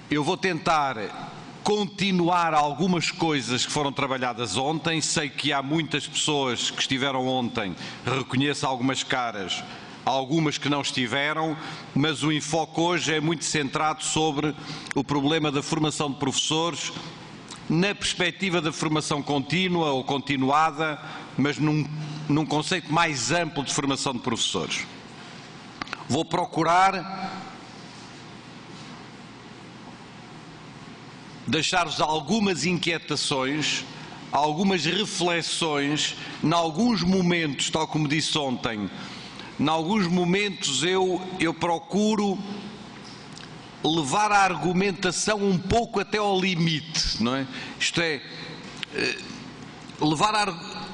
Eu vou tentar continuar algumas coisas que foram trabalhadas ontem. Sei que há muitas pessoas que estiveram ontem, reconheço algumas caras, algumas que não estiveram, mas o enfoque hoje é muito centrado sobre o problema da formação de professores, na perspectiva da formação contínua ou continuada, mas num conceito mais amplo de formação de professores. Vou procurar deixar-vos algumas inquietações, algumas reflexões. Em alguns momentos, tal como disse ontem, em alguns momentos eu procuro levar a argumentação um pouco até ao limite, não é? Isto é,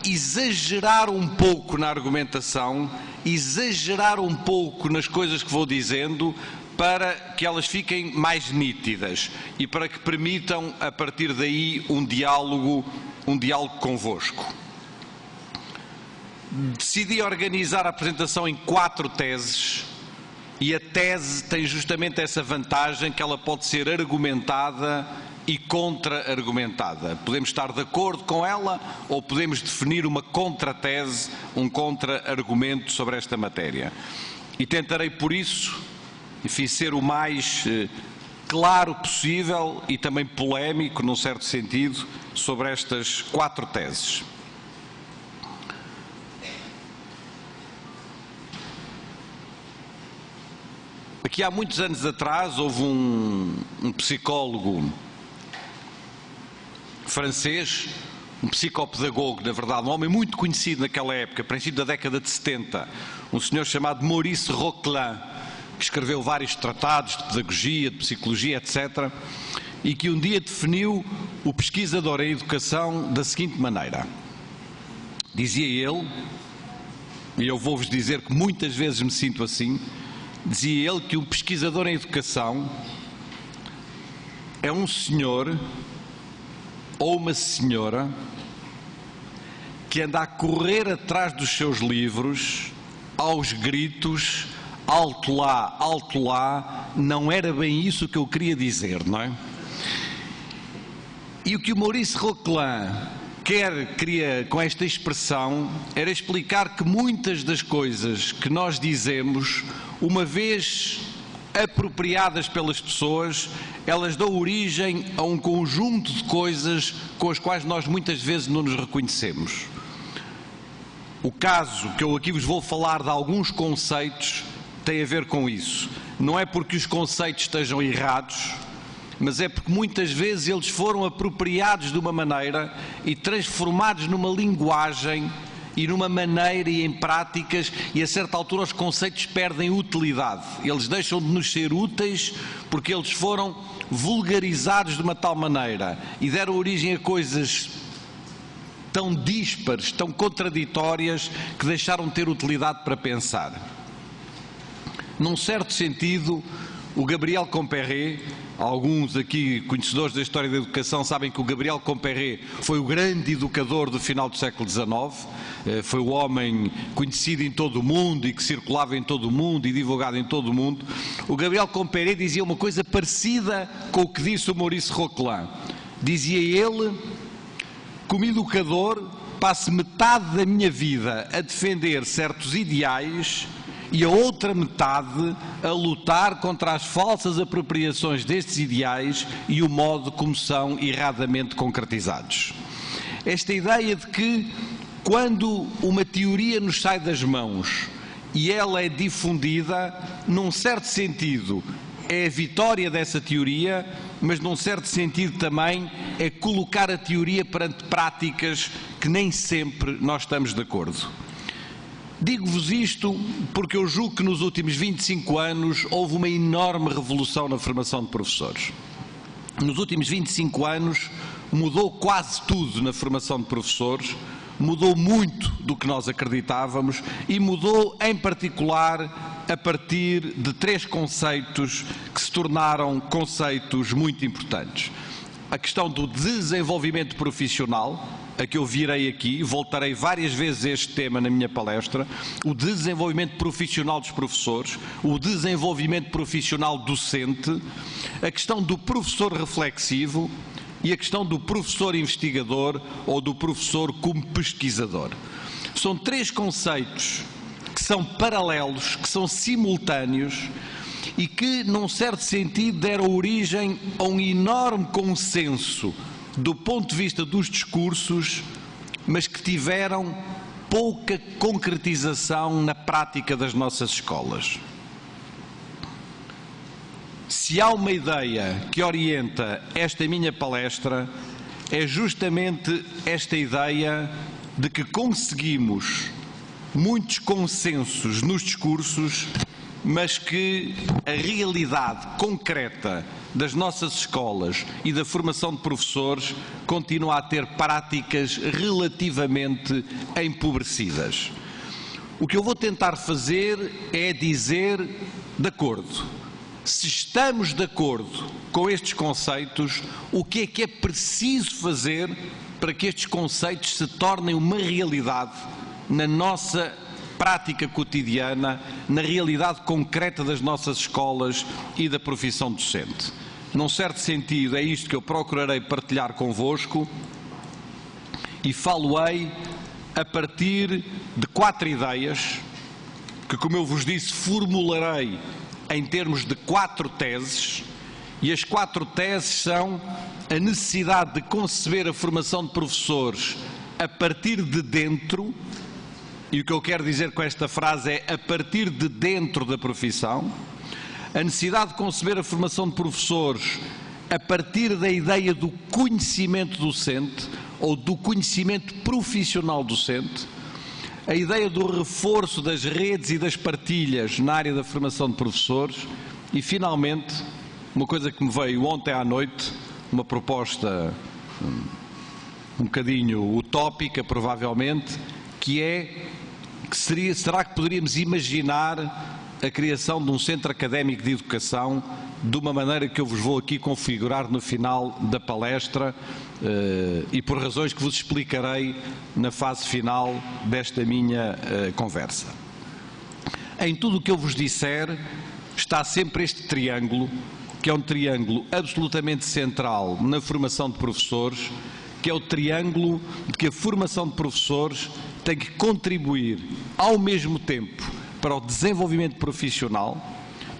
exagerar um pouco na argumentação, exagerar um pouco nas coisas que vou dizendo, para que elas fiquem mais nítidas e para que permitam, a partir daí, um diálogo convosco. Decidi organizar a apresentação em 4 teses, e a tese tem justamente essa vantagem que ela pode ser argumentada e contra-argumentada. Podemos estar de acordo com ela ou podemos definir uma contra-tese, um contra-argumento sobre esta matéria. E tentarei, por isso, enfim, ser o mais claro possível e também polémico, num certo sentido, sobre estas 4 teses. Aqui há muitos anos atrás houve um psicólogo francês, um psicopedagogo, na verdade, um homem muito conhecido naquela época, princípio da década de 70, um senhor chamado Maurice Roquelin, que escreveu vários tratados de pedagogia, de psicologia, etc., e que um dia definiu o pesquisador em educação da seguinte maneira. Dizia ele, e eu vou-vos dizer que muitas vezes me sinto assim, dizia ele que um pesquisador em educação é um senhor ou uma senhora que anda a correr atrás dos seus livros aos gritos: alto lá, não era bem isso que eu queria dizer, não é? E o que o Maurice Roquelin queria com esta expressão era explicar que muitas das coisas que nós dizemos, uma vez apropriadas pelas pessoas, elas dão origem a um conjunto de coisas com as quais nós muitas vezes não nos reconhecemos. O caso que eu aqui vos vou falar de alguns conceitos tem a ver com isso. Não é porque os conceitos estejam errados, mas é porque muitas vezes eles foram apropriados de uma maneira e transformados numa linguagem e numa maneira e em práticas, e a certa altura os conceitos perdem utilidade. Eles deixam de nos ser úteis porque eles foram vulgarizados de uma tal maneira e deram origem a coisas tão díspares, tão contraditórias, que deixaram de ter utilidade para pensar. Num certo sentido, o Gabriel Compaoré, alguns aqui conhecedores da história da educação sabem que o Gabriel Compaoré foi o grande educador do final do século XIX, foi o homem conhecido em todo o mundo e que circulava em todo o mundo e divulgado em todo o mundo. O Gabriel Compaoré dizia uma coisa parecida com o que disse o Maurice Roquelin. Dizia ele: como educador, passo metade da minha vida a defender certos ideais e a outra metade a lutar contra as falsas apropriações destes ideais e o modo como são erradamente concretizados. Esta ideia de que, quando uma teoria nos sai das mãos e ela é difundida, num certo sentido é a vitória dessa teoria, mas num certo sentido também é colocar a teoria perante práticas que nem sempre nós estamos de acordo. Digo-vos isto porque eu julgo que nos últimos 25 anos houve uma enorme revolução na formação de professores. Nos últimos 25 anos mudou quase tudo na formação de professores, mudou muito do que nós acreditávamos e mudou em particular a partir de 3 conceitos que se tornaram conceitos muito importantes. A questão do desenvolvimento profissional, a que eu virei aqui, voltarei várias vezes a este tema na minha palestra, o desenvolvimento profissional dos professores, o desenvolvimento profissional docente, a questão do professor reflexivo e a questão do professor investigador ou do professor como pesquisador. São três conceitos que são paralelos, que são simultâneos e que, num certo sentido, deram origem a um enorme consenso do ponto de vista dos discursos, mas que tiveram pouca concretização na prática das nossas escolas. Se há uma ideia que orienta esta minha palestra, é justamente esta ideia de que conseguimos muitos consensos nos discursos, mas que a realidade concreta das nossas escolas e da formação de professores continua a ter práticas relativamente empobrecidas. O que eu vou tentar fazer é dizer de acordo. Se estamos de acordo com estes conceitos, o que é preciso fazer para que estes conceitos se tornem uma realidade na nossa prática cotidiana, na realidade concreta das nossas escolas e da profissão docente? Num certo sentido, é isto que eu procurarei partilhar convosco e falo-ei a partir de 4 ideias que, como eu vos disse, formularei em termos de 4 teses, e as 4 teses são a necessidade de conceber a formação de professores a partir de dentro, e o que eu quero dizer com esta frase é a partir de dentro da profissão, a necessidade de conceber a formação de professores a partir da ideia do conhecimento docente ou do conhecimento profissional docente, a ideia do reforço das redes e das partilhas na área da formação de professores e, finalmente, uma coisa que me veio ontem à noite, uma proposta um bocadinho utópica, provavelmente, será que poderíamos imaginar a criação de um centro académico de educação de uma maneira que eu vos vou aqui configurar no final da palestra e por razões que vos explicarei na fase final desta minha conversa. Em tudo o que eu vos disser está sempre este triângulo, que é um triângulo absolutamente central na formação de professores, que é o triângulo de que a formação de professores tem que contribuir ao mesmo tempo para o desenvolvimento profissional,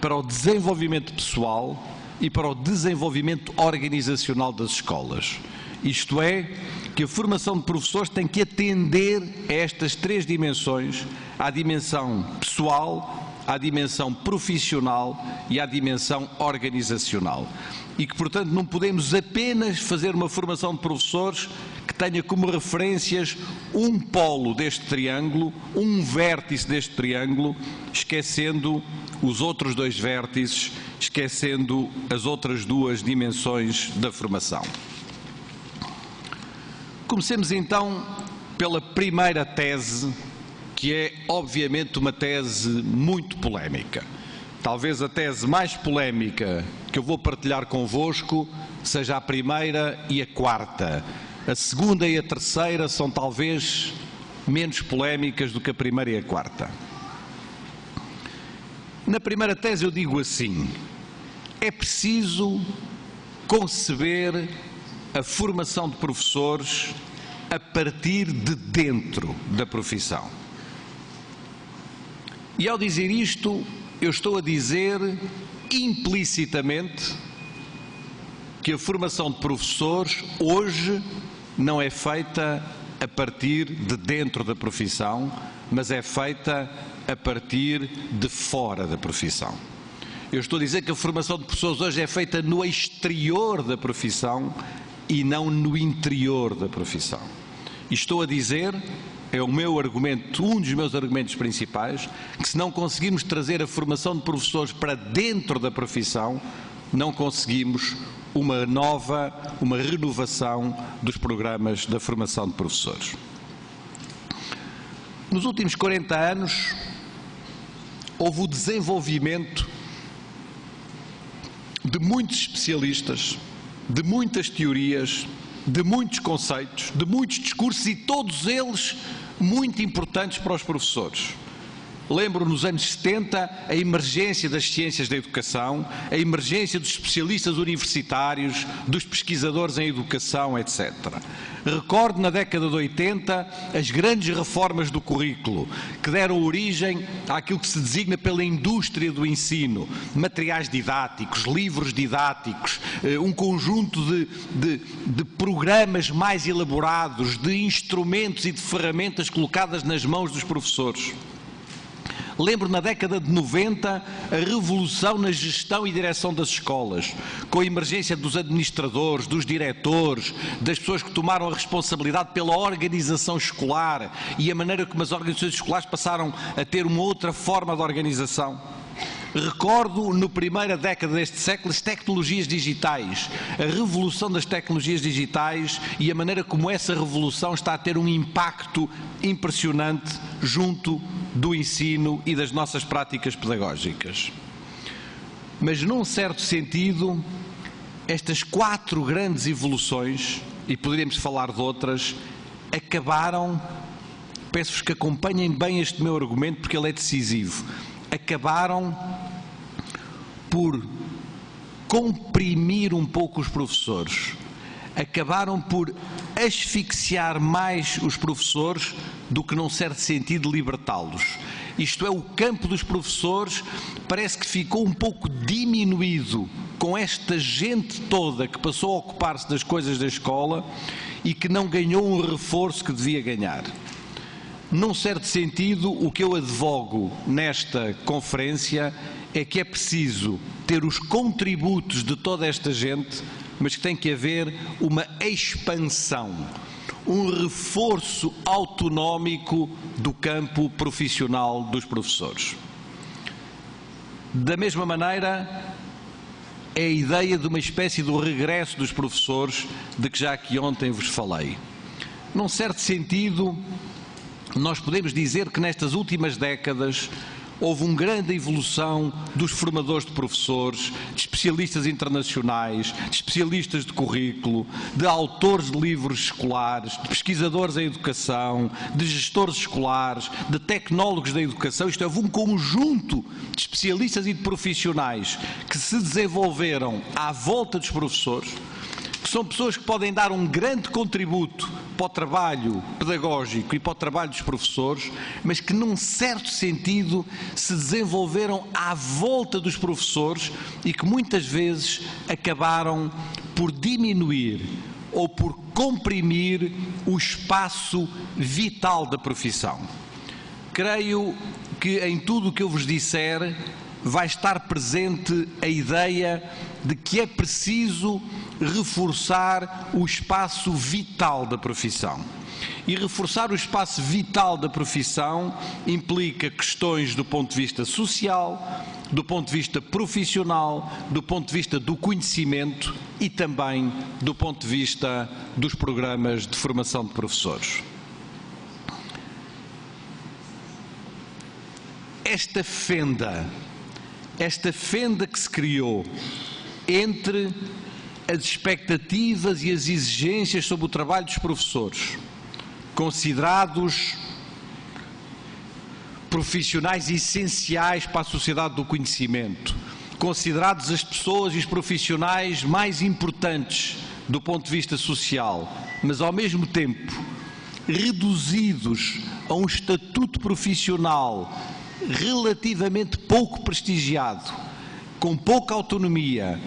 para o desenvolvimento pessoal e para o desenvolvimento organizacional das escolas. Isto é, que a formação de professores tem que atender a estas 3 dimensões, à dimensão pessoal, à dimensão profissional e à dimensão organizacional. E que, portanto, não podemos apenas fazer uma formação de professores que tenha como referências um polo deste triângulo, um vértice deste triângulo, esquecendo os outros 2 vértices, esquecendo as outras 2 dimensões da formação. Comecemos então pela primeira tese, que é obviamente uma tese muito polémica. Talvez a tese mais polémica que eu vou partilhar convosco seja a primeira e a quarta. A segunda e a terceira são talvez menos polémicas do que a primeira e a quarta. Na primeira tese eu digo assim: é preciso conceber a formação de professores a partir de dentro da profissão. E ao dizer isto, eu estou a dizer implicitamente que a formação de professores hoje não é feita a partir de dentro da profissão, mas é feita a partir de fora da profissão. Eu estou a dizer que a formação de professores hoje é feita no exterior da profissão e não no interior da profissão. E estou a dizer, é o meu argumento, um dos meus argumentos principais, que se não conseguirmos trazer a formação de professores para dentro da profissão, não conseguimos uma renovação dos programas da formação de professores. Nos últimos 40 anos, houve o desenvolvimento de muitos especialistas, de muitas teorias de muitos conceitos, de muitos discursos e todos eles muito importantes para os professores. Lembro nos anos 70 a emergência das ciências da educação, a emergência dos especialistas universitários, dos pesquisadores em educação, etc. Recordo na década de 80 as grandes reformas do currículo que deram origem àquilo que se designa pela indústria do ensino, materiais didáticos, livros didáticos, um conjunto de programas mais elaborados, de instrumentos e de ferramentas colocadas nas mãos dos professores. Lembro na década de 90 a revolução na gestão e direção das escolas, com a emergência dos administradores, dos diretores, das pessoas que tomaram a responsabilidade pela organização escolar e a maneira como as organizações escolares passaram a ter uma outra forma de organização. Recordo, na primeira década deste século, as tecnologias digitais, a revolução das tecnologias digitais e a maneira como essa revolução está a ter um impacto impressionante junto do ensino e das nossas práticas pedagógicas. Mas, num certo sentido, estas 4 grandes evoluções, e poderíamos falar de outras, acabaram, peço-vos que acompanhem bem este meu argumento porque ele é decisivo, acabaram por comprimir um pouco os professores, acabaram por asfixiar mais os professores do que, num certo sentido, libertá-los. Isto é, o campo dos professores parece que ficou um pouco diminuído com esta gente toda que passou a ocupar-se das coisas da escola e que não ganhou um reforço que devia ganhar. Num certo sentido, o que eu advogo nesta conferência é que é preciso ter os contributos de toda esta gente, mas que tem que haver uma expansão, um reforço autonómico do campo profissional dos professores. Da mesma maneira, é a ideia de uma espécie do regresso dos professores, de que já aqui ontem vos falei. Num certo sentido, nós podemos dizer que nestas últimas décadas houve uma grande evolução dos formadores de professores, de especialistas internacionais, de especialistas de currículo, de autores de livros escolares, de pesquisadores em educação, de gestores escolares, de tecnólogos da educação. Isto é, houve um conjunto de especialistas e de profissionais que se desenvolveram à volta dos professores, que são pessoas que podem dar um grande contributo para o trabalho pedagógico e para o trabalho dos professores, mas que, num certo sentido, se desenvolveram à volta dos professores e que muitas vezes acabaram por diminuir ou por comprimir o espaço vital da profissão. Creio que em tudo o que eu vos disser vai estar presente a ideia de que é preciso reforçar o espaço vital da profissão. E reforçar o espaço vital da profissão implica questões do ponto de vista social, do ponto de vista profissional, do ponto de vista do conhecimento e também do ponto de vista dos programas de formação de professores. Esta fenda que se criou entre as expectativas e as exigências sobre o trabalho dos professores, considerados profissionais essenciais para a sociedade do conhecimento, considerados as pessoas e os profissionais mais importantes do ponto de vista social, mas ao mesmo tempo reduzidos a um estatuto profissional relativamente pouco prestigiado, com pouca autonomia,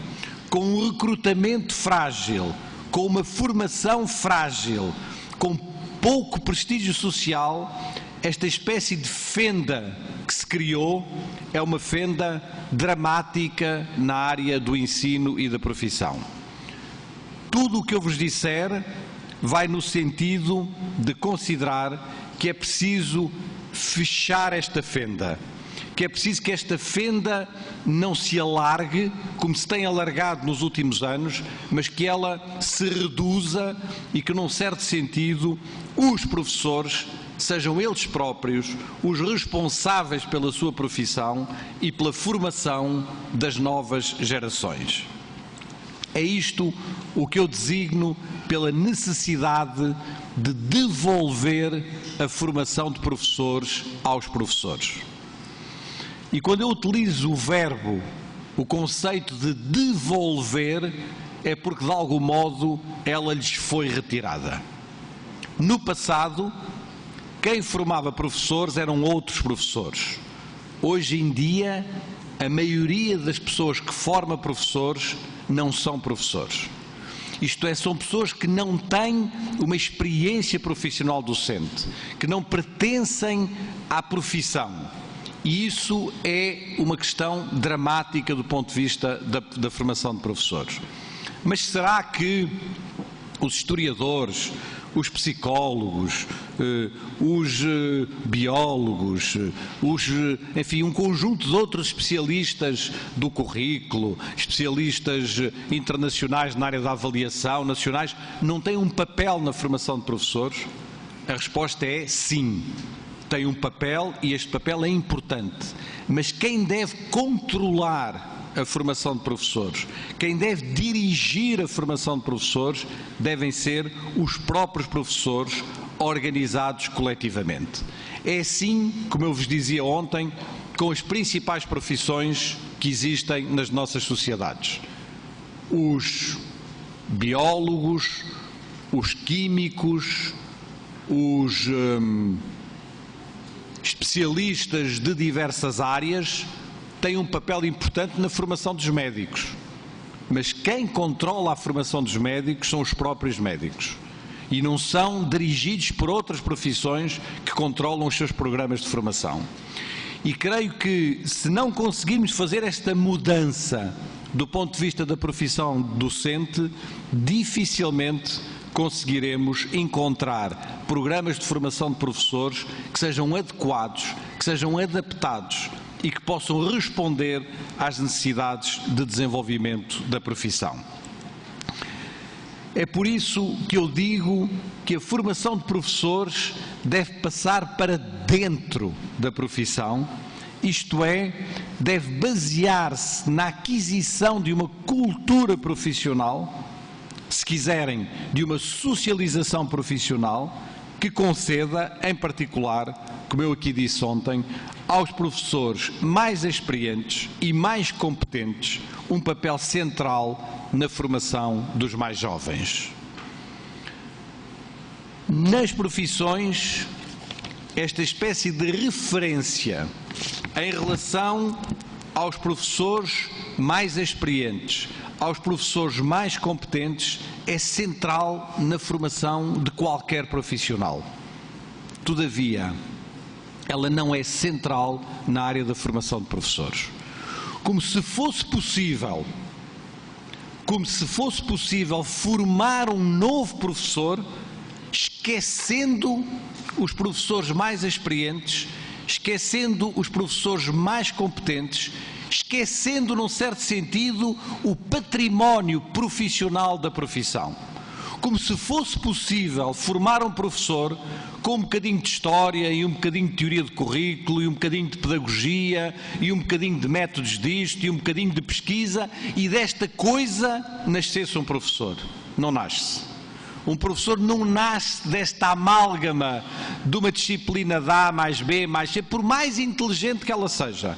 com um recrutamento frágil, com uma formação frágil, com pouco prestígio social, esta espécie de fenda que se criou é uma fenda dramática na área do ensino e da profissão. Tudo o que eu vos disser vai no sentido de considerar que é preciso fechar esta fenda, que é preciso que esta fenda não se alargue como se tem alargado nos últimos anos, mas que ela se reduza e que, num certo sentido, os professores sejam eles próprios os responsáveis pela sua profissão e pela formação das novas gerações. É isto o que eu designo pela necessidade de devolver a formação de professores aos professores. E quando eu utilizo o conceito de devolver, é porque de algum modo ela lhes foi retirada. No passado, quem formava professores eram outros professores. Hoje em dia, a maioria das pessoas que forma professores não são professores. Isto é, são pessoas que não têm uma experiência profissional docente, que não pertencem à profissão. E isso é uma questão dramática do ponto de vista da formação de professores. Mas será que os historiadores, os psicólogos, os biólogos, enfim, um conjunto de outros especialistas do currículo, especialistas internacionais na área da avaliação, nacionais, não têm um papel na formação de professores? A resposta é sim, tem um papel e este papel é importante. Mas quem deve controlar a formação de professores, quem deve dirigir a formação de professores, devem ser os próprios professores organizados coletivamente. É assim, como eu vos dizia ontem, com as principais profissões que existem nas nossas sociedades. Os biólogos, os químicos, os especialistas de diversas áreas têm um papel importante na formação dos médicos. Mas quem controla a formação dos médicos são os próprios médicos. E não são dirigidos por outras profissões que controlam os seus programas de formação. E creio que, se não conseguirmos fazer esta mudança do ponto de vista da profissão docente, dificilmente conseguiremos encontrar programas de formação de professores que sejam adequados, que sejam adaptados e que possam responder às necessidades de desenvolvimento da profissão. É por isso que eu digo que a formação de professores deve passar para dentro da profissão, isto é, deve basear-se na aquisição de uma cultura profissional, se quiserem, de uma socialização profissional, que conceda, em particular, como eu aqui disse ontem, aos professores mais experientes e mais competentes um papel central na formação dos mais jovens. Nas profissões, esta espécie de referência em relação aos professores mais experientes, aos professores mais competentes, é central na formação de qualquer profissional. Todavia, ela não é central na área da formação de professores. Como se fosse possível formar um novo professor, esquecendo os professores mais experientes, esquecendo os professores mais competentes, esquecendo, num certo sentido, o património profissional da profissão. Como se fosse possível formar um professor com um bocadinho de história e um bocadinho de teoria de currículo e um bocadinho de pedagogia e um bocadinho de métodos disto e um bocadinho de pesquisa e desta coisa nascesse um professor. Não nasce. Um professor não nasce desta amálgama de uma disciplina de A mais B mais C, por mais inteligente que ela seja.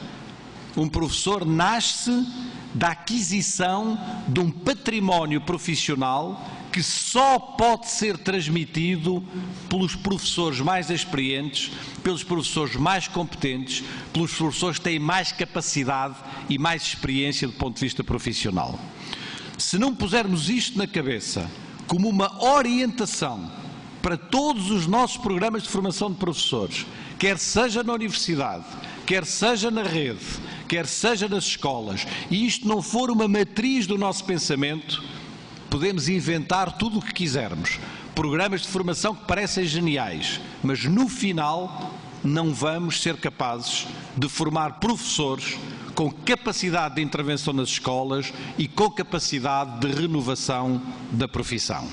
Um professor nasce da aquisição de um património profissional que só pode ser transmitido pelos professores mais experientes, pelos professores mais competentes, pelos professores que têm mais capacidade e mais experiência do ponto de vista profissional. Se não pusermos isto na cabeça como uma orientação para todos os nossos programas de formação de professores, quer seja na universidade, quer seja na rede, quer seja nas escolas, e isto não for uma matriz do nosso pensamento, podemos inventar tudo o que quisermos, programas de formação que parecem geniais, mas no final não vamos ser capazes de formar professores com capacidade de intervenção nas escolas e com capacidade de renovação da profissão.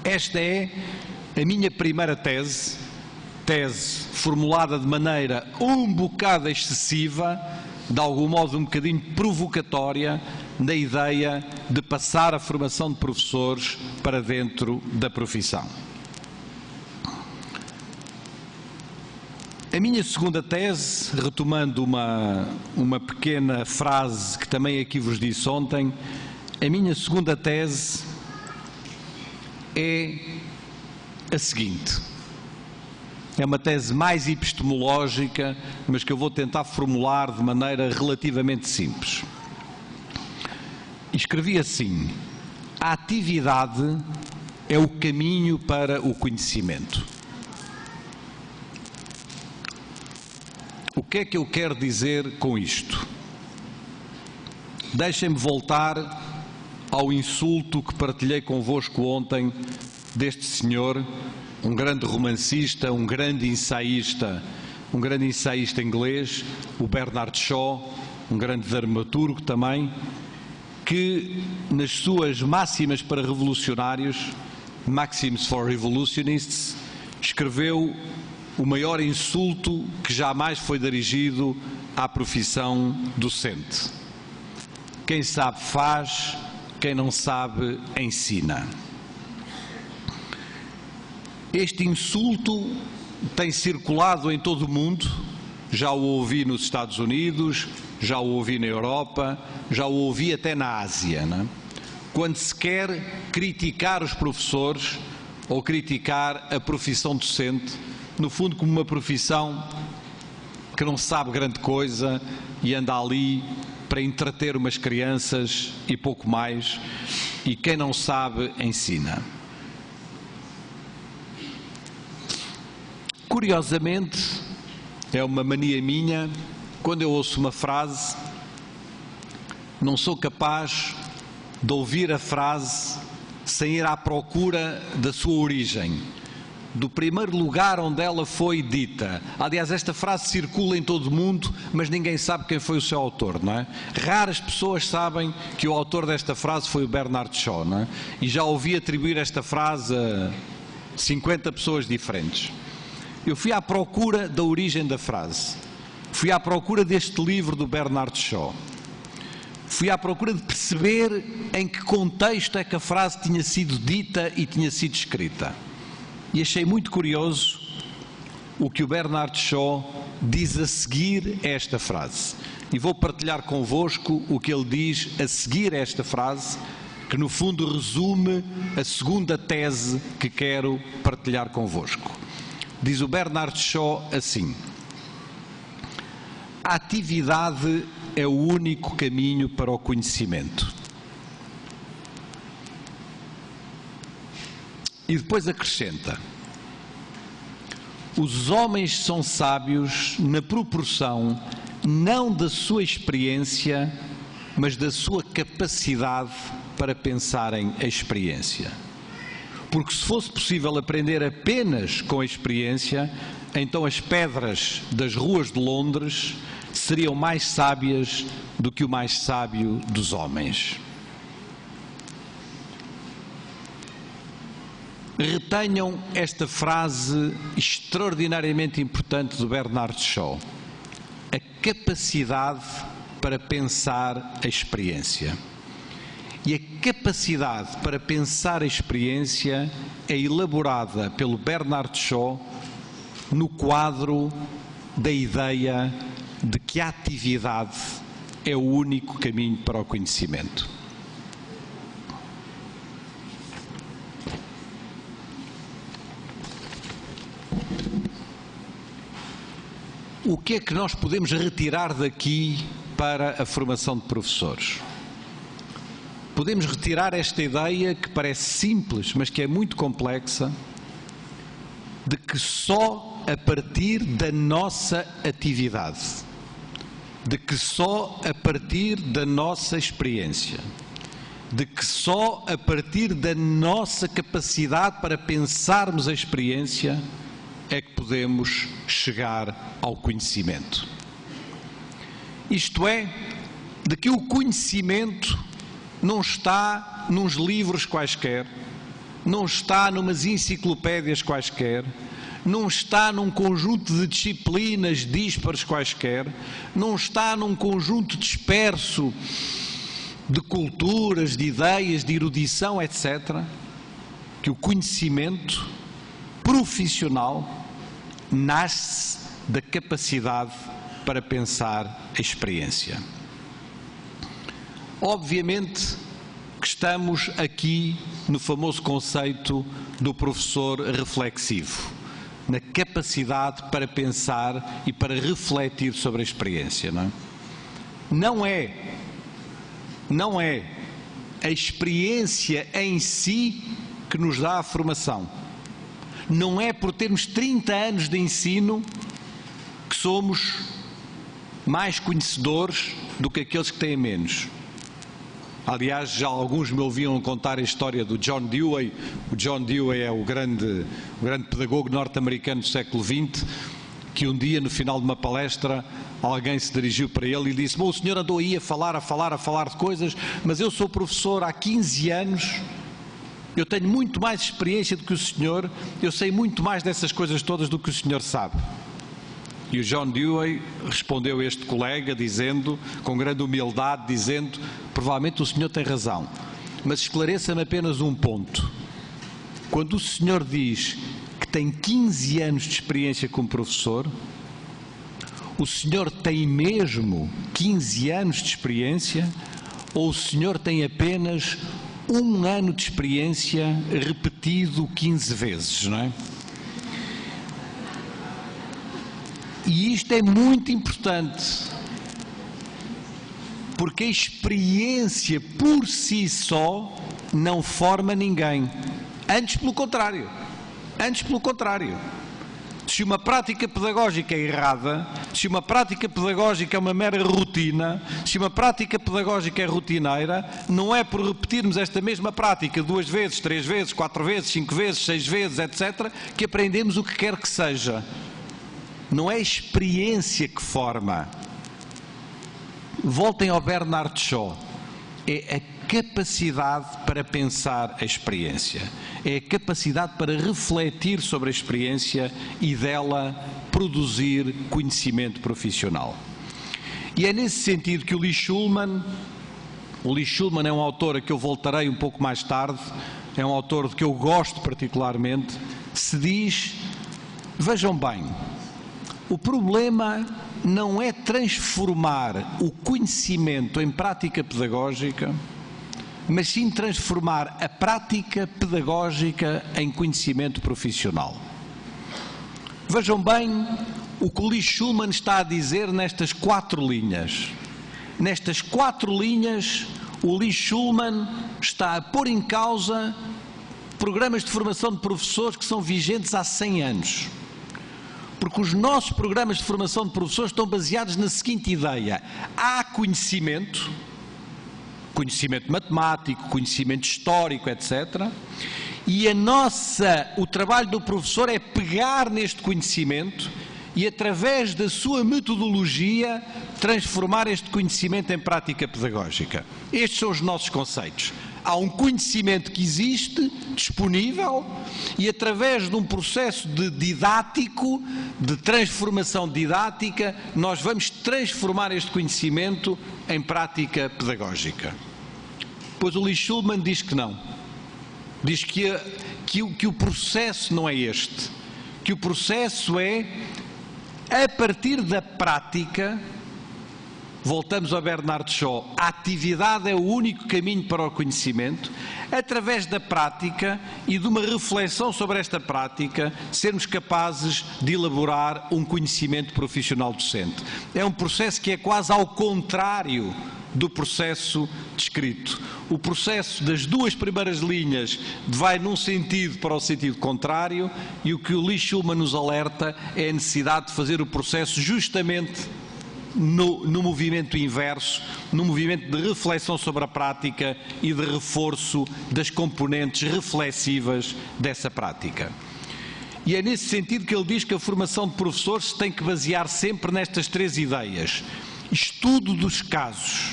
Esta é a minha primeira tese formulada de maneira um bocado excessiva, de algum modo um bocadinho provocatória, na ideia de passar a formação de professores para dentro da profissão. A minha segunda tese, retomando uma pequena frase que também aqui vos disse ontem, a minha segunda tese é a seguinte. É uma tese mais epistemológica, mas que eu vou tentar formular de maneira relativamente simples. Escrevi assim: a atividade é o caminho para o conhecimento. O que é que eu quero dizer com isto? Deixem-me voltar ao insulto que partilhei convosco ontem deste senhor, um grande romancista, um grande ensaísta inglês, o Bernard Shaw, um grande dramaturgo também, que nas suas máximas para revolucionários, Maxims for Revolutionists, escreveu o maior insulto que jamais foi dirigido à profissão docente. Quem sabe faz, quem não sabe ensina. Este insulto tem circulado em todo o mundo, já o ouvi nos Estados Unidos, já o ouvi na Europa, já o ouvi até na Ásia, não é? Quando se quer criticar os professores ou criticar a profissão docente, no fundo como uma profissão que não sabe grande coisa e anda ali para entreter umas crianças e pouco mais, e quem não sabe ensina. Curiosamente, é uma mania minha, quando eu ouço uma frase, não sou capaz de ouvir a frase sem ir à procura da sua origem, do primeiro lugar onde ela foi dita. Aliás, esta frase circula em todo o mundo, mas ninguém sabe quem foi o seu autor, não é? Raras pessoas sabem que o autor desta frase foi o Bernard Shaw, não é? E já ouvi atribuir esta frase a 50 pessoas diferentes. Eu fui à procura da origem da frase. Fui à procura deste livro do Bernard Shaw. Fui à procura de perceber em que contexto é que a frase tinha sido dita e tinha sido escrita. E achei muito curioso o que o Bernard Shaw diz a seguir a esta frase. E vou partilhar convosco o que ele diz a seguir a esta frase, que no fundo resume a segunda tese que quero partilhar convosco. Diz o Bernard Shaw assim: a atividade é o único caminho para o conhecimento. E depois acrescenta: os homens são sábios na proporção não da sua experiência, mas da sua capacidade para pensarem a experiência. Porque se fosse possível aprender apenas com a experiência, então as pedras das ruas de Londres seriam mais sábias do que o mais sábio dos homens. Retenham esta frase extraordinariamente importante do Bernard Shaw: a capacidade para pensar a experiência. E a capacidade para pensar a experiência é elaborada pelo Bernard Shaw no quadro da ideia de que a atividade é o único caminho para o conhecimento. O que é que nós podemos retirar daqui para a formação de professores? Podemos retirar esta ideia que parece simples, mas que é muito complexa, de que só a partir da nossa atividade, de que só a partir da nossa experiência, de que só a partir da nossa capacidade para pensarmos a experiência é que podemos chegar ao conhecimento. Isto é, de que o conhecimento não está nos livros quaisquer, não está numas enciclopédias quaisquer, não está num conjunto de disciplinas díspares quaisquer, não está num conjunto disperso de culturas, de ideias, de erudição, etc., que o conhecimento profissional nasce da capacidade para pensar a experiência. Obviamente que estamos aqui no famoso conceito do professor reflexivo, na capacidade para pensar e para refletir sobre a experiência, não é? Não é a experiência em si que nos dá a formação. Não é por termos 30 anos de ensino que somos mais conhecedores do que aqueles que têm menos. Aliás, já alguns me ouviam contar a história do John Dewey. O John Dewey é o grande pedagogo norte-americano do século XX, que um dia, no final de uma palestra, alguém se dirigiu para ele e disse: bom, o senhor andou aí a falar de coisas, mas eu sou professor há 15 anos, eu tenho muito mais experiência do que o senhor, eu sei muito mais dessas coisas todas do que o senhor sabe. E o John Dewey respondeu a este colega, dizendo, com grande humildade, dizendo: provavelmente o senhor tem razão, mas esclareça-me apenas um ponto. Quando o senhor diz que tem 15 anos de experiência como professor, o senhor tem mesmo 15 anos de experiência ou o senhor tem apenas 1 ano de experiência repetido 15 vezes, não é? E isto é muito importante, porque a experiência por si só não forma ninguém. Antes pelo contrário. Se uma prática pedagógica é errada, se uma prática pedagógica é uma mera rotina, se uma prática pedagógica é rotineira, não é por repetirmos esta mesma prática 2 vezes, 3 vezes, 4 vezes, 5 vezes, 6 vezes, etc., que aprendemos o que quer que seja. Não é a experiência que forma. Voltem ao Bernard Shaw. É a capacidade para pensar a experiência. É a capacidade para refletir sobre a experiência e dela produzir conhecimento profissional. E é nesse sentido que o Lee Shulman é um autor a que eu voltarei um pouco mais tarde, é um autor de que eu gosto particularmente, se diz: vejam bem, o problema não é transformar o conhecimento em prática pedagógica, mas sim transformar a prática pedagógica em conhecimento profissional. Vejam bem o que o Lee Shulman está a dizer nestas 4 linhas. Nestas 4 linhas, o Lee Shulman está a pôr em causa programas de formação de professores que são vigentes há 100 anos. Porque os nossos programas de formação de professores estão baseados na seguinte ideia: há conhecimento matemático, conhecimento histórico, etc. E o trabalho do professor é pegar neste conhecimento e, através da sua metodologia, transformar este conhecimento em prática pedagógica. Estes são os nossos conceitos. Há um conhecimento que existe, disponível, e através de um processo didático, de transformação didática, nós vamos transformar este conhecimento em prática pedagógica. Pois o Lee Shulman diz que não. Diz que o processo não é este. Que o processo é, a partir da prática. Voltamos ao Bernard Shaw. A atividade é o único caminho para o conhecimento. Através da prática e de uma reflexão sobre esta prática, sermos capazes de elaborar um conhecimento profissional docente. É um processo que é quase ao contrário do processo descrito. O processo das 2 primeiras linhas vai num sentido para o sentido contrário, e o que o Lee Shulman nos alerta é a necessidade de fazer o processo justamente no movimento inverso, no movimento de reflexão sobre a prática e de reforço das componentes reflexivas dessa prática. E é nesse sentido que ele diz que a formação de professores se tem que basear sempre nestas 3 ideias: estudo dos casos,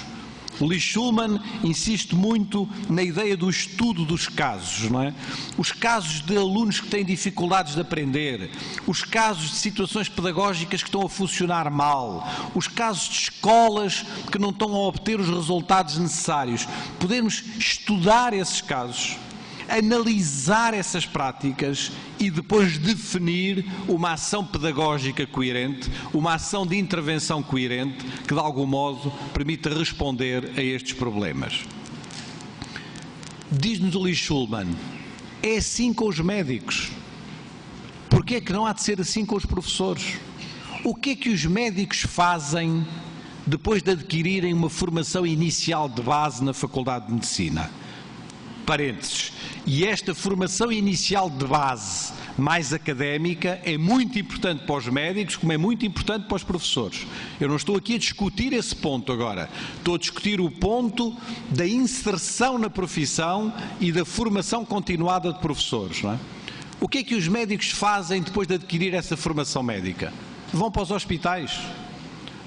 O Lee Shulman insiste muito na ideia do estudo dos casos, não é? Os casos de alunos que têm dificuldades de aprender, os casos de situações pedagógicas que estão a funcionar mal, os casos de escolas que não estão a obter os resultados necessários. Podemos estudar esses casos, analisar essas práticas e depois definir uma ação pedagógica coerente, uma ação de intervenção coerente que de algum modo permita responder a estes problemas. Diz-nos o Lee Shulman, é assim com os médicos. Porquê é que não há de ser assim com os professores? O que é que os médicos fazem depois de adquirirem uma formação inicial de base na Faculdade de Medicina? Parênteses. E esta formação inicial de base mais académica é muito importante para os médicos, como é muito importante para os professores. Eu não estou aqui a discutir esse ponto agora. Estou a discutir o ponto da inserção na profissão e da formação continuada de professores, não é? O que é que os médicos fazem depois de adquirir essa formação médica? Vão para os hospitais,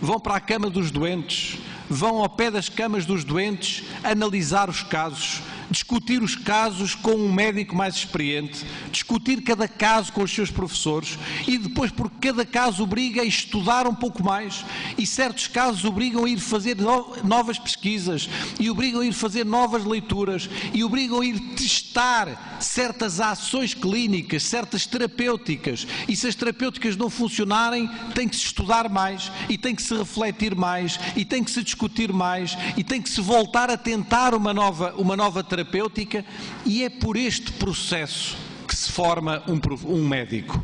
vão para a cama dos doentes, vão ao pé das camas dos doentes analisar os casos, discutir os casos com um médico mais experiente, discutir cada caso com os seus professores e depois, porque cada caso obriga a estudar um pouco mais e certos casos obrigam a ir fazer novas pesquisas e obrigam a ir fazer novas leituras e obrigam a ir testar certas ações clínicas, certas terapêuticas, e se as terapêuticas não funcionarem tem que se estudar mais e tem que se refletir mais e tem que se discutir mais e tem que se voltar a tentar uma nova terapêutica, e é por este processo que se forma um médico.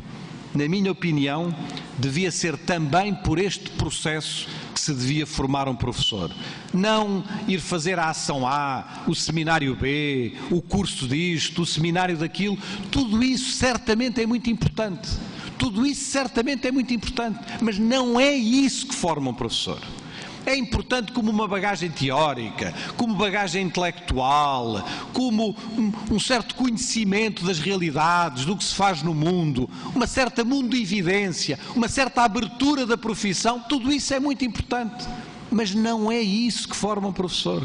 Na minha opinião, devia ser também por este processo que se devia formar um professor. Não ir fazer a ação A, o seminário B, o curso disto, o seminário daquilo. Tudo isso certamente é muito importante. Tudo isso certamente é muito importante, mas não é isso que forma um professor. É importante como uma bagagem teórica, como bagagem intelectual, como um certo conhecimento das realidades, do que se faz no mundo, uma certa mundividência, uma certa abertura da profissão. Tudo isso é muito importante, mas não é isso que forma um professor.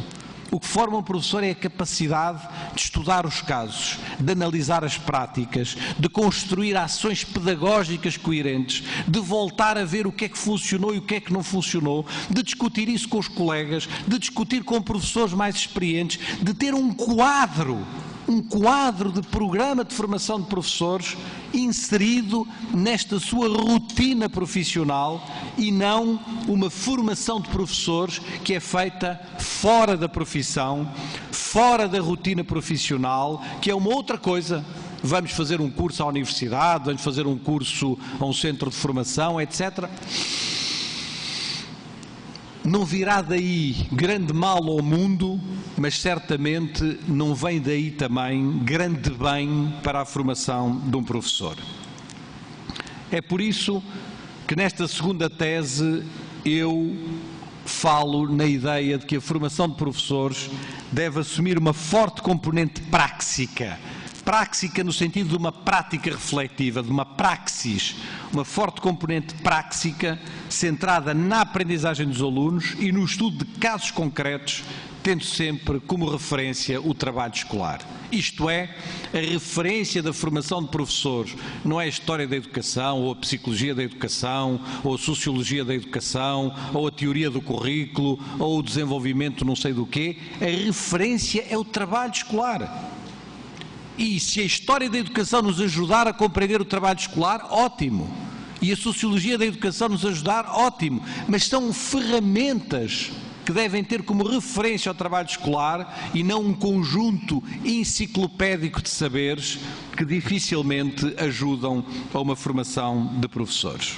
O que forma um professor é a capacidade de estudar os casos, de analisar as práticas, de construir ações pedagógicas coerentes, de voltar a ver o que é que funcionou e o que é que não funcionou, de discutir isso com os colegas, de discutir com professores mais experientes, de ter um quadro de programa de formação de professores inserido nesta sua rotina profissional e não uma formação de professores que é feita fora da profissão, fora da rotina profissional, que é uma outra coisa. Vamos fazer um curso à universidade, vamos fazer um curso a um centro de formação, etc. Não virá daí grande mal ao mundo, mas certamente não vem daí também grande bem para a formação de um professor. É por isso que nesta segunda tese eu falo na ideia de que a formação de professores deve assumir uma forte componente práxica. Práxica no sentido de uma prática refletiva, de uma praxis, uma forte componente práxica centrada na aprendizagem dos alunos e no estudo de casos concretos, tendo sempre como referência o trabalho escolar. Isto é, a referência da formação de professores não é a história da educação, ou a psicologia da educação, ou a sociologia da educação, ou a teoria do currículo, ou o desenvolvimento não sei do quê. A referência é o trabalho escolar. E se a história da educação nos ajudar a compreender o trabalho escolar, ótimo. E a sociologia da educação nos ajudar, ótimo. Mas são ferramentas que devem ter como referência o trabalho escolar e não um conjunto enciclopédico de saberes que dificilmente ajudam a uma formação de professores.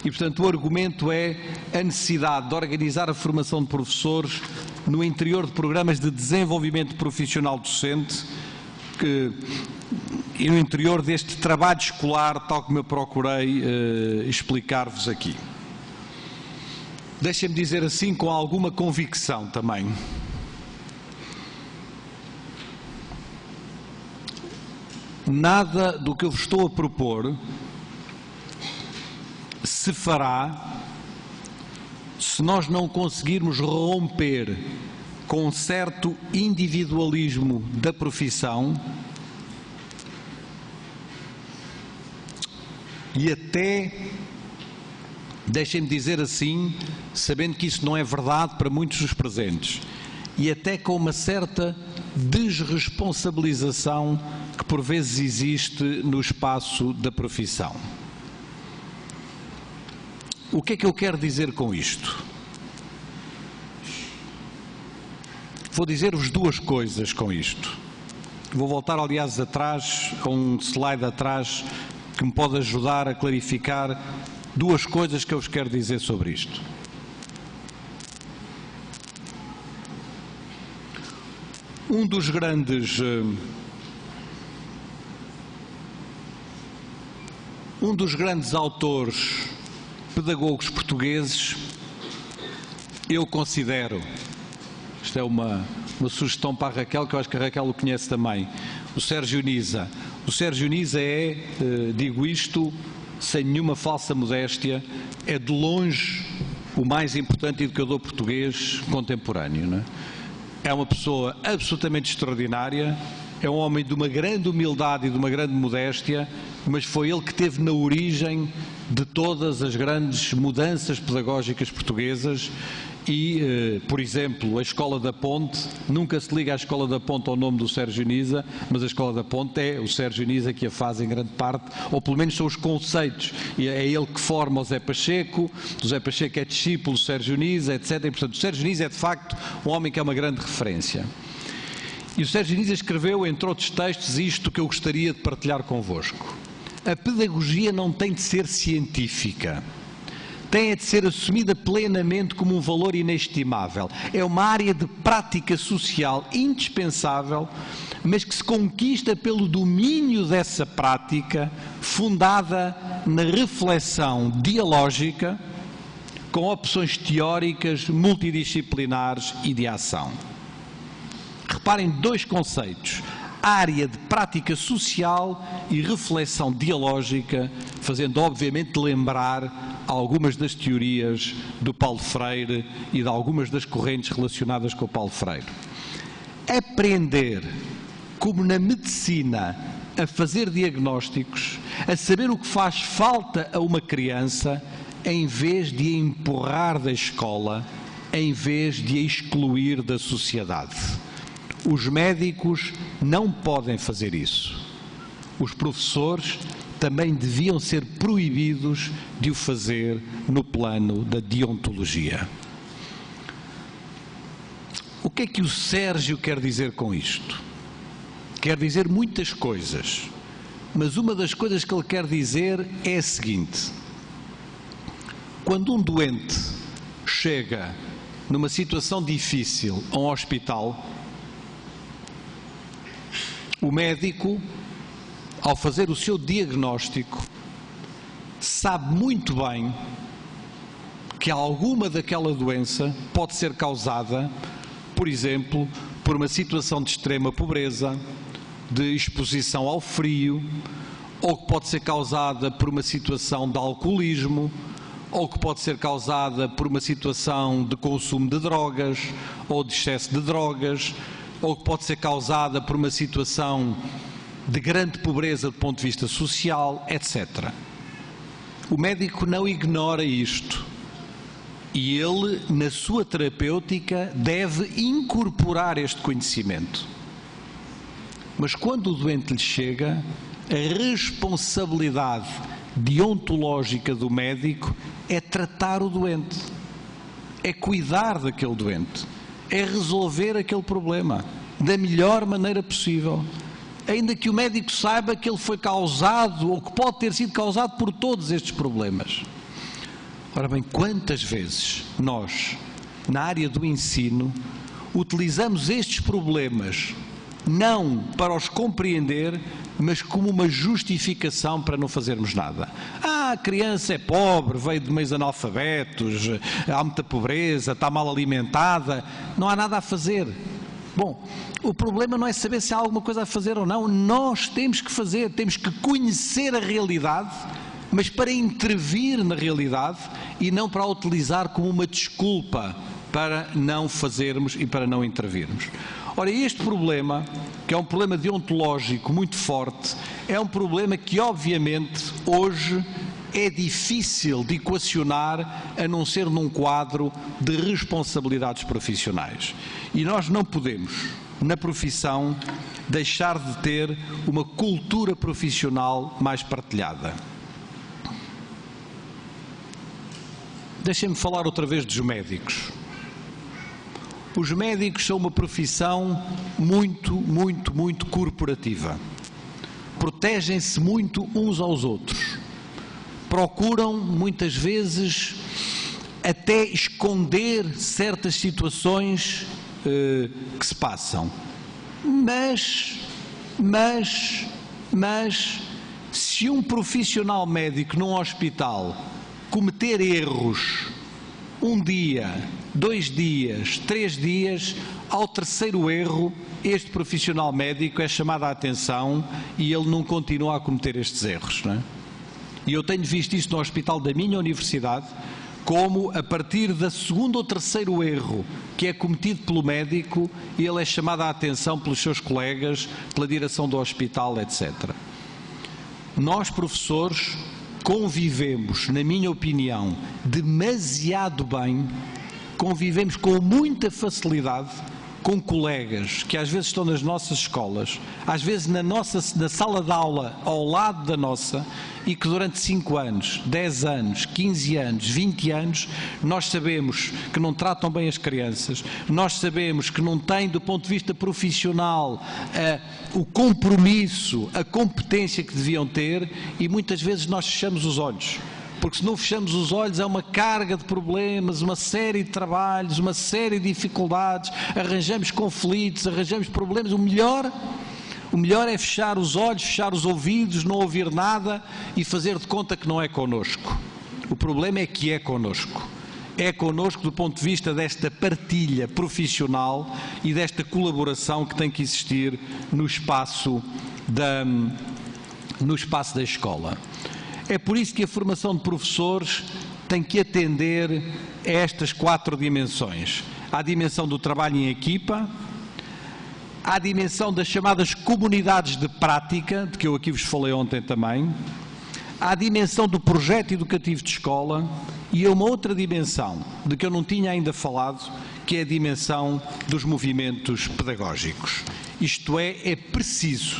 E, portanto, o argumento é a necessidade de organizar a formação de professores no interior de programas de desenvolvimento profissional docente e no interior deste trabalho escolar, tal como eu procurei explicar-vos aqui. Deixem-me dizer assim com alguma convicção também. Nada do que eu vos estou a propor se fará se nós não conseguirmos romper com um certo individualismo da profissão e até, deixem-me dizer assim, sabendo que isso não é verdade para muitos dos presentes, e até com uma certa desresponsabilização que por vezes existe no espaço da profissão. O que é que eu quero dizer com isto? Vou dizer-vos duas coisas com isto. Vou voltar, aliás, atrás, a um slide atrás, que me pode ajudar a clarificar duas coisas que eu vos quero dizer sobre isto. Um dos grandes autores pedagogos portugueses, eu considero, isto é uma sugestão para a Raquel, que eu acho que a Raquel o conhece também, o Sérgio Nisa. O Sérgio Nisa é, digo isto sem nenhuma falsa modéstia, é de longe o mais importante educador português contemporâneo, não é? É uma pessoa absolutamente extraordinária, é um homem de uma grande humildade e de uma grande modéstia, mas foi ele que esteve na origem de todas as grandes mudanças pedagógicas portuguesas e, por exemplo, a Escola da Ponte, nunca se liga à Escola da Ponte ao nome do Sérgio Nisa, mas a Escola da Ponte é o Sérgio Nisa que a faz em grande parte, ou pelo menos são os conceitos, e é ele que forma o Zé Pacheco é discípulo do Sérgio Nisa, etc. E, portanto, o Sérgio Nisa é de facto um homem que é uma grande referência. E o Sérgio Nisa escreveu, entre outros textos, isto que eu gostaria de partilhar convosco. A pedagogia não tem de ser científica, tem de ser assumida plenamente como um valor inestimável. É uma área de prática social indispensável, mas que se conquista pelo domínio dessa prática, fundada na reflexão dialógica, com opções teóricas, multidisciplinares e de ação. Reparem dois conceitos: área de prática social e reflexão dialógica, fazendo obviamente lembrar algumas das teorias do Paulo Freire e de algumas das correntes relacionadas com o Paulo Freire. Aprender, como na medicina, a fazer diagnósticos, a saber o que faz falta a uma criança, em vez de a empurrar da escola, em vez de a excluir da sociedade. Os médicos não podem fazer isso. Os professores também deviam ser proibidos de o fazer no plano da deontologia. O que é que o Sérgio quer dizer com isto? Quer dizer muitas coisas, mas uma das coisas que ele quer dizer é a seguinte: quando um doente chega numa situação difícil a um hospital, o médico, ao fazer o seu diagnóstico, sabe muito bem que alguma daquela doença pode ser causada, por exemplo, por uma situação de extrema pobreza, de exposição ao frio, ou que pode ser causada por uma situação de alcoolismo, ou que pode ser causada por uma situação de consumo de drogas, ou de excesso de drogas, ou que pode ser causada por uma situação de grande pobreza do ponto de vista social, etc. O médico não ignora isto e ele, na sua terapêutica, deve incorporar este conhecimento. Mas quando o doente lhe chega, a responsabilidade deontológica do médico é tratar o doente, é cuidar daquele doente, é resolver aquele problema da melhor maneira possível, ainda que o médico saiba que ele foi causado ou que pode ter sido causado por todos estes problemas. Ora bem, quantas vezes nós, na área do ensino, utilizamos estes problemas não para os compreender, mas como uma justificação para não fazermos nada. A criança é pobre, veio de meios analfabetos, há muita pobreza, está mal alimentada, não há nada a fazer. Bom, o problema não é saber se há alguma coisa a fazer ou não, nós temos que fazer, temos que conhecer a realidade mas para intervir na realidade e não para a utilizar como uma desculpa para não fazermos e para não intervirmos. Ora, este problema, que é um problema deontológico muito forte, é um problema que obviamente hoje é difícil de equacionar a não ser num quadro de responsabilidades profissionais. E nós não podemos, na profissão, deixar de ter uma cultura profissional mais partilhada. Deixem-me falar outra vez dos médicos. Os médicos são uma profissão muito corporativa. Protegem-se muito uns aos outros. Procuram, muitas vezes, até esconder certas situações que se passam. Mas, se um profissional médico num hospital cometer erros um dia, 2 dias, 3 dias, ao terceiro erro, este profissional médico é chamado a atenção e ele não continua a cometer estes erros, não é? E eu tenho visto isso no hospital da minha universidade, como a partir do segundo ou terceiro erro que é cometido pelo médico, ele é chamado a atenção pelos seus colegas, pela direção do hospital, etc. Nós, professores, convivemos, na minha opinião, demasiado bem, convivemos com muita facilidade com colegas que às vezes estão nas nossas escolas, às vezes na sala de aula ao lado da nossa, e que durante 5 anos, 10 anos, 15 anos, 20 anos, nós sabemos que não tratam bem as crianças, nós sabemos que não têm, do ponto de vista profissional, o compromisso, a competência que deviam ter, e muitas vezes nós fechamos os olhos. Porque se não fechamos os olhos é uma carga de problemas, uma série de trabalhos, uma série de dificuldades, arranjamos conflitos, arranjamos problemas. O melhor é fechar os olhos, fechar os ouvidos, não ouvir nada e fazer de conta que não é connosco. O problema é que é connosco. É connosco do ponto de vista desta partilha profissional e desta colaboração que tem que existir no espaço da escola. É por isso que a formação de professores tem que atender a estas 4 dimensões. À dimensão do trabalho em equipa, à dimensão das chamadas comunidades de prática, de que eu aqui vos falei ontem também, à dimensão do projeto educativo de escola e a uma outra dimensão, de que eu não tinha ainda falado, que é a dimensão dos movimentos pedagógicos. Isto é preciso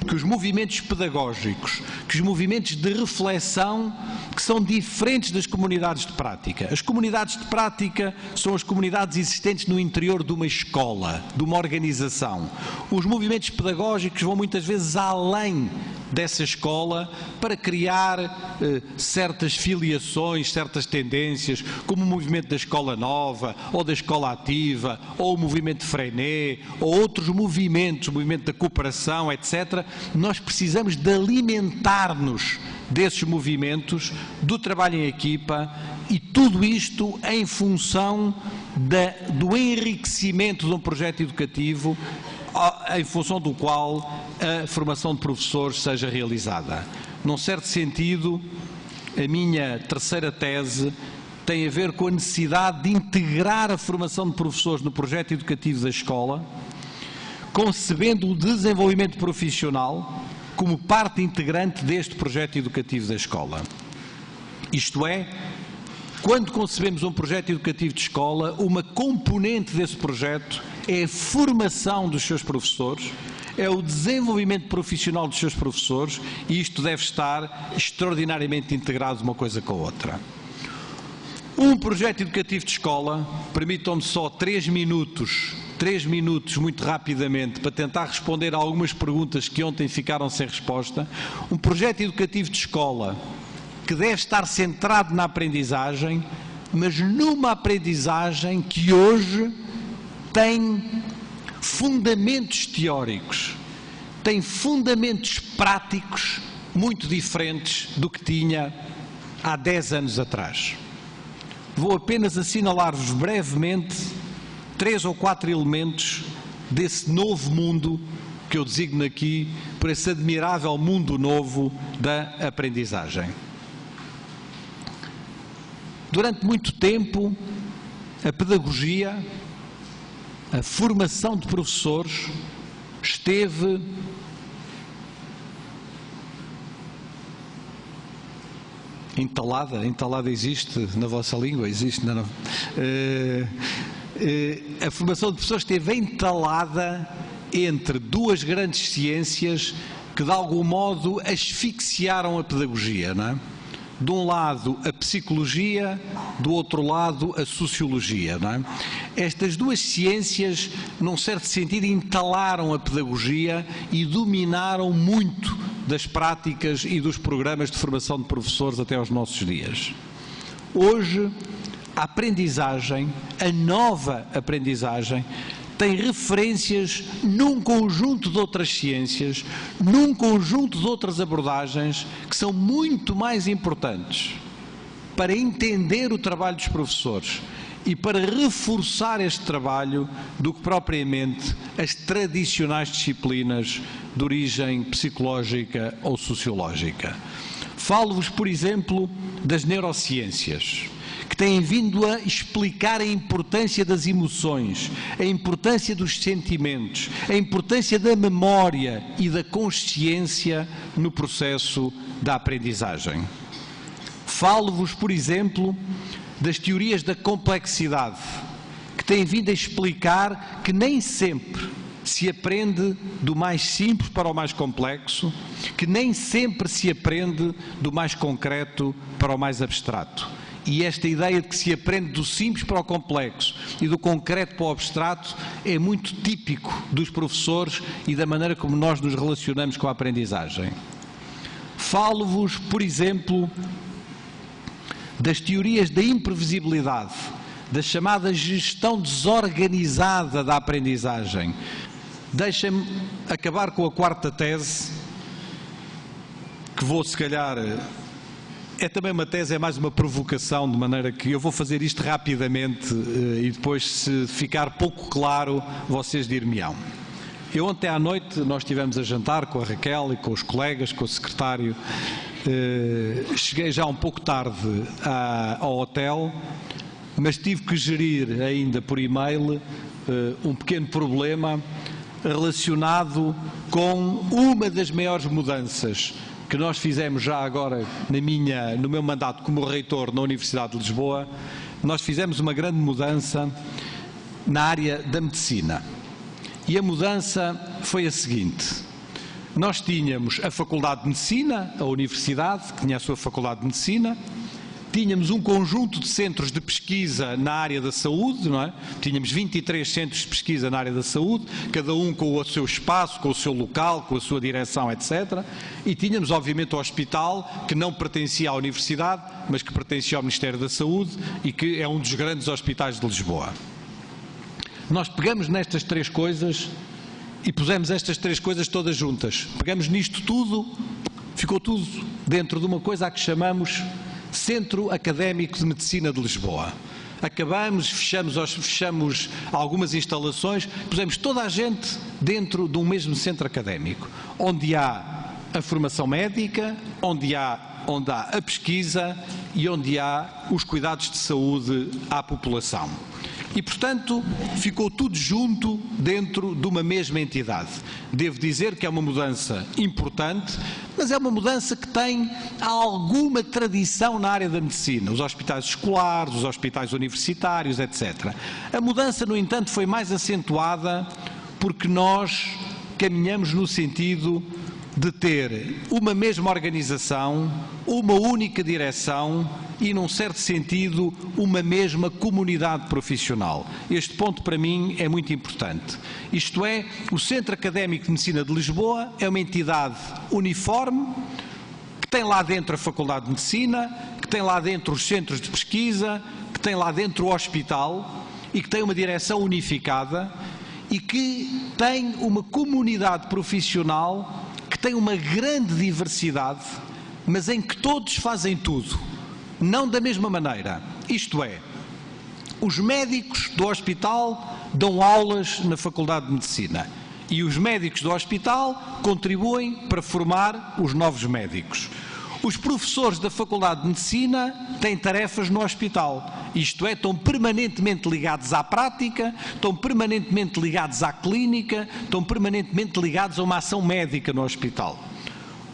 que os movimentos pedagógicos, que os movimentos de reflexão, que são diferentes das comunidades de prática. As comunidades de prática são as comunidades existentes no interior de uma escola, de uma organização. Os movimentos pedagógicos vão muitas vezes além dessa escola para criar certas filiações, certas tendências, como o movimento da escola nova, ou da escola ativa, ou o movimento de Freinet, ou outros movimentos, o movimento da cooperação, etc. Nós precisamos de alimentar-nos desses movimentos, do trabalho em equipa, e tudo isto em função do enriquecimento de um projeto educativo em função do qual a formação de professores seja realizada. Num certo sentido, a minha terceira tese tem a ver com a necessidade de integrar a formação de professores no projeto educativo da escola, concebendo o desenvolvimento profissional como parte integrante deste projeto educativo da escola. Isto é, quando concebemos um projeto educativo de escola, uma componente desse projeto é a formação dos seus professores, é o desenvolvimento profissional dos seus professores, e isto deve estar extraordinariamente integrado uma coisa com a outra. Um projeto educativo de escola, permitam-me só 3 minutos muito rapidamente para tentar responder a algumas perguntas que ontem ficaram sem resposta. Um projeto educativo de escola que deve estar centrado na aprendizagem, mas numa aprendizagem que hoje tem fundamentos teóricos, tem fundamentos práticos muito diferentes do que tinha há 10 anos atrás. Vou apenas assinalar-vos brevemente 3 ou 4 elementos desse novo mundo que eu designo aqui por esse admirável mundo novo da aprendizagem. Durante muito tempo, a pedagogia, a formação de professores esteve entalada existe na vossa língua? Existe, não? A formação de professores esteve entalada entre duas grandes ciências que de algum modo asfixiaram a pedagogia, não é? De um lado a psicologia, do outro lado a sociologia, não é? Estas duas ciências, num certo sentido, entalaram a pedagogia e dominaram muito das práticas e dos programas de formação de professores até aos nossos dias. Hoje, a aprendizagem, a nova aprendizagem, tem referências num conjunto de outras ciências, num conjunto de outras abordagens que são muito mais importantes para entender o trabalho dos professores e para reforçar este trabalho do que propriamente as tradicionais disciplinas de origem psicológica ou sociológica. Falo-vos, por exemplo, das neurociências, que têm vindo a explicar a importância das emoções, a importância dos sentimentos, a importância da memória e da consciência no processo da aprendizagem. Falo-vos, por exemplo, das teorias da complexidade, que têm vindo a explicar que nem sempre se aprende do mais simples para o mais complexo, que nem sempre se aprende do mais concreto para o mais abstrato. E esta ideia de que se aprende do simples para o complexo e do concreto para o abstrato é muito típico dos professores e da maneira como nós nos relacionamos com a aprendizagem. Falo-vos, por exemplo, das teorias da imprevisibilidade, da chamada gestão desorganizada da aprendizagem. Deixem-me acabar com a quarta tese, que vou, se calhar, é também uma tese, é mais uma provocação, de maneira que eu vou fazer isto rapidamente e depois, se ficar pouco claro, vocês dir-me-ão. Ontem à noite nós estivemos a jantar com a Raquel e com os colegas, com o secretário. Cheguei já um pouco tarde ao hotel, mas tive que gerir ainda por e-mail um pequeno problema relacionado com uma das maiores mudanças que nós fizemos já agora no meu mandato como reitor na Universidade de Lisboa. Nós fizemos uma grande mudança na área da medicina. E a mudança foi a seguinte: nós tínhamos a Faculdade de Medicina, a Universidade, que tinha a sua Faculdade de Medicina, tínhamos um conjunto de centros de pesquisa na área da saúde, não é? Tínhamos 23 centros de pesquisa na área da saúde, cada um com o seu espaço, com o seu local, com a sua direção, etc. E tínhamos, obviamente, o hospital, que não pertencia à Universidade, mas que pertencia ao Ministério da Saúde e que é um dos grandes hospitais de Lisboa. Nós pegamos nestas três coisas e pusemos estas três coisas todas juntas. Pegamos nisto tudo, ficou tudo dentro de uma coisa a que chamamos Centro Académico de Medicina de Lisboa. Acabamos, fechamos algumas instalações, pusemos toda a gente dentro de um mesmo centro académico, onde há a formação médica, onde há a pesquisa e onde há os cuidados de saúde à população. E, portanto, ficou tudo junto dentro de uma mesma entidade. Devo dizer que é uma mudança importante, mas é uma mudança que tem alguma tradição na área da medicina. Os hospitais escolares, os hospitais universitários, etc. A mudança, no entanto, foi mais acentuada porque nós caminhamos no sentido de ter uma mesma organização, uma única direção e, num certo sentido, uma mesma comunidade profissional. Este ponto, para mim, é muito importante. Isto é, o Centro Académico de Medicina de Lisboa é uma entidade uniforme, que tem lá dentro a Faculdade de Medicina, que tem lá dentro os centros de pesquisa, que tem lá dentro o hospital e que tem uma direção unificada e que tem uma comunidade profissional que tem uma grande diversidade, mas em que todos fazem tudo, não da mesma maneira. Isto é, os médicos do hospital dão aulas na Faculdade de Medicina e os médicos do hospital contribuem para formar os novos médicos. Os professores da Faculdade de Medicina têm tarefas no hospital, isto é, estão permanentemente ligados à prática, estão permanentemente ligados à clínica, estão permanentemente ligados a uma ação médica no hospital.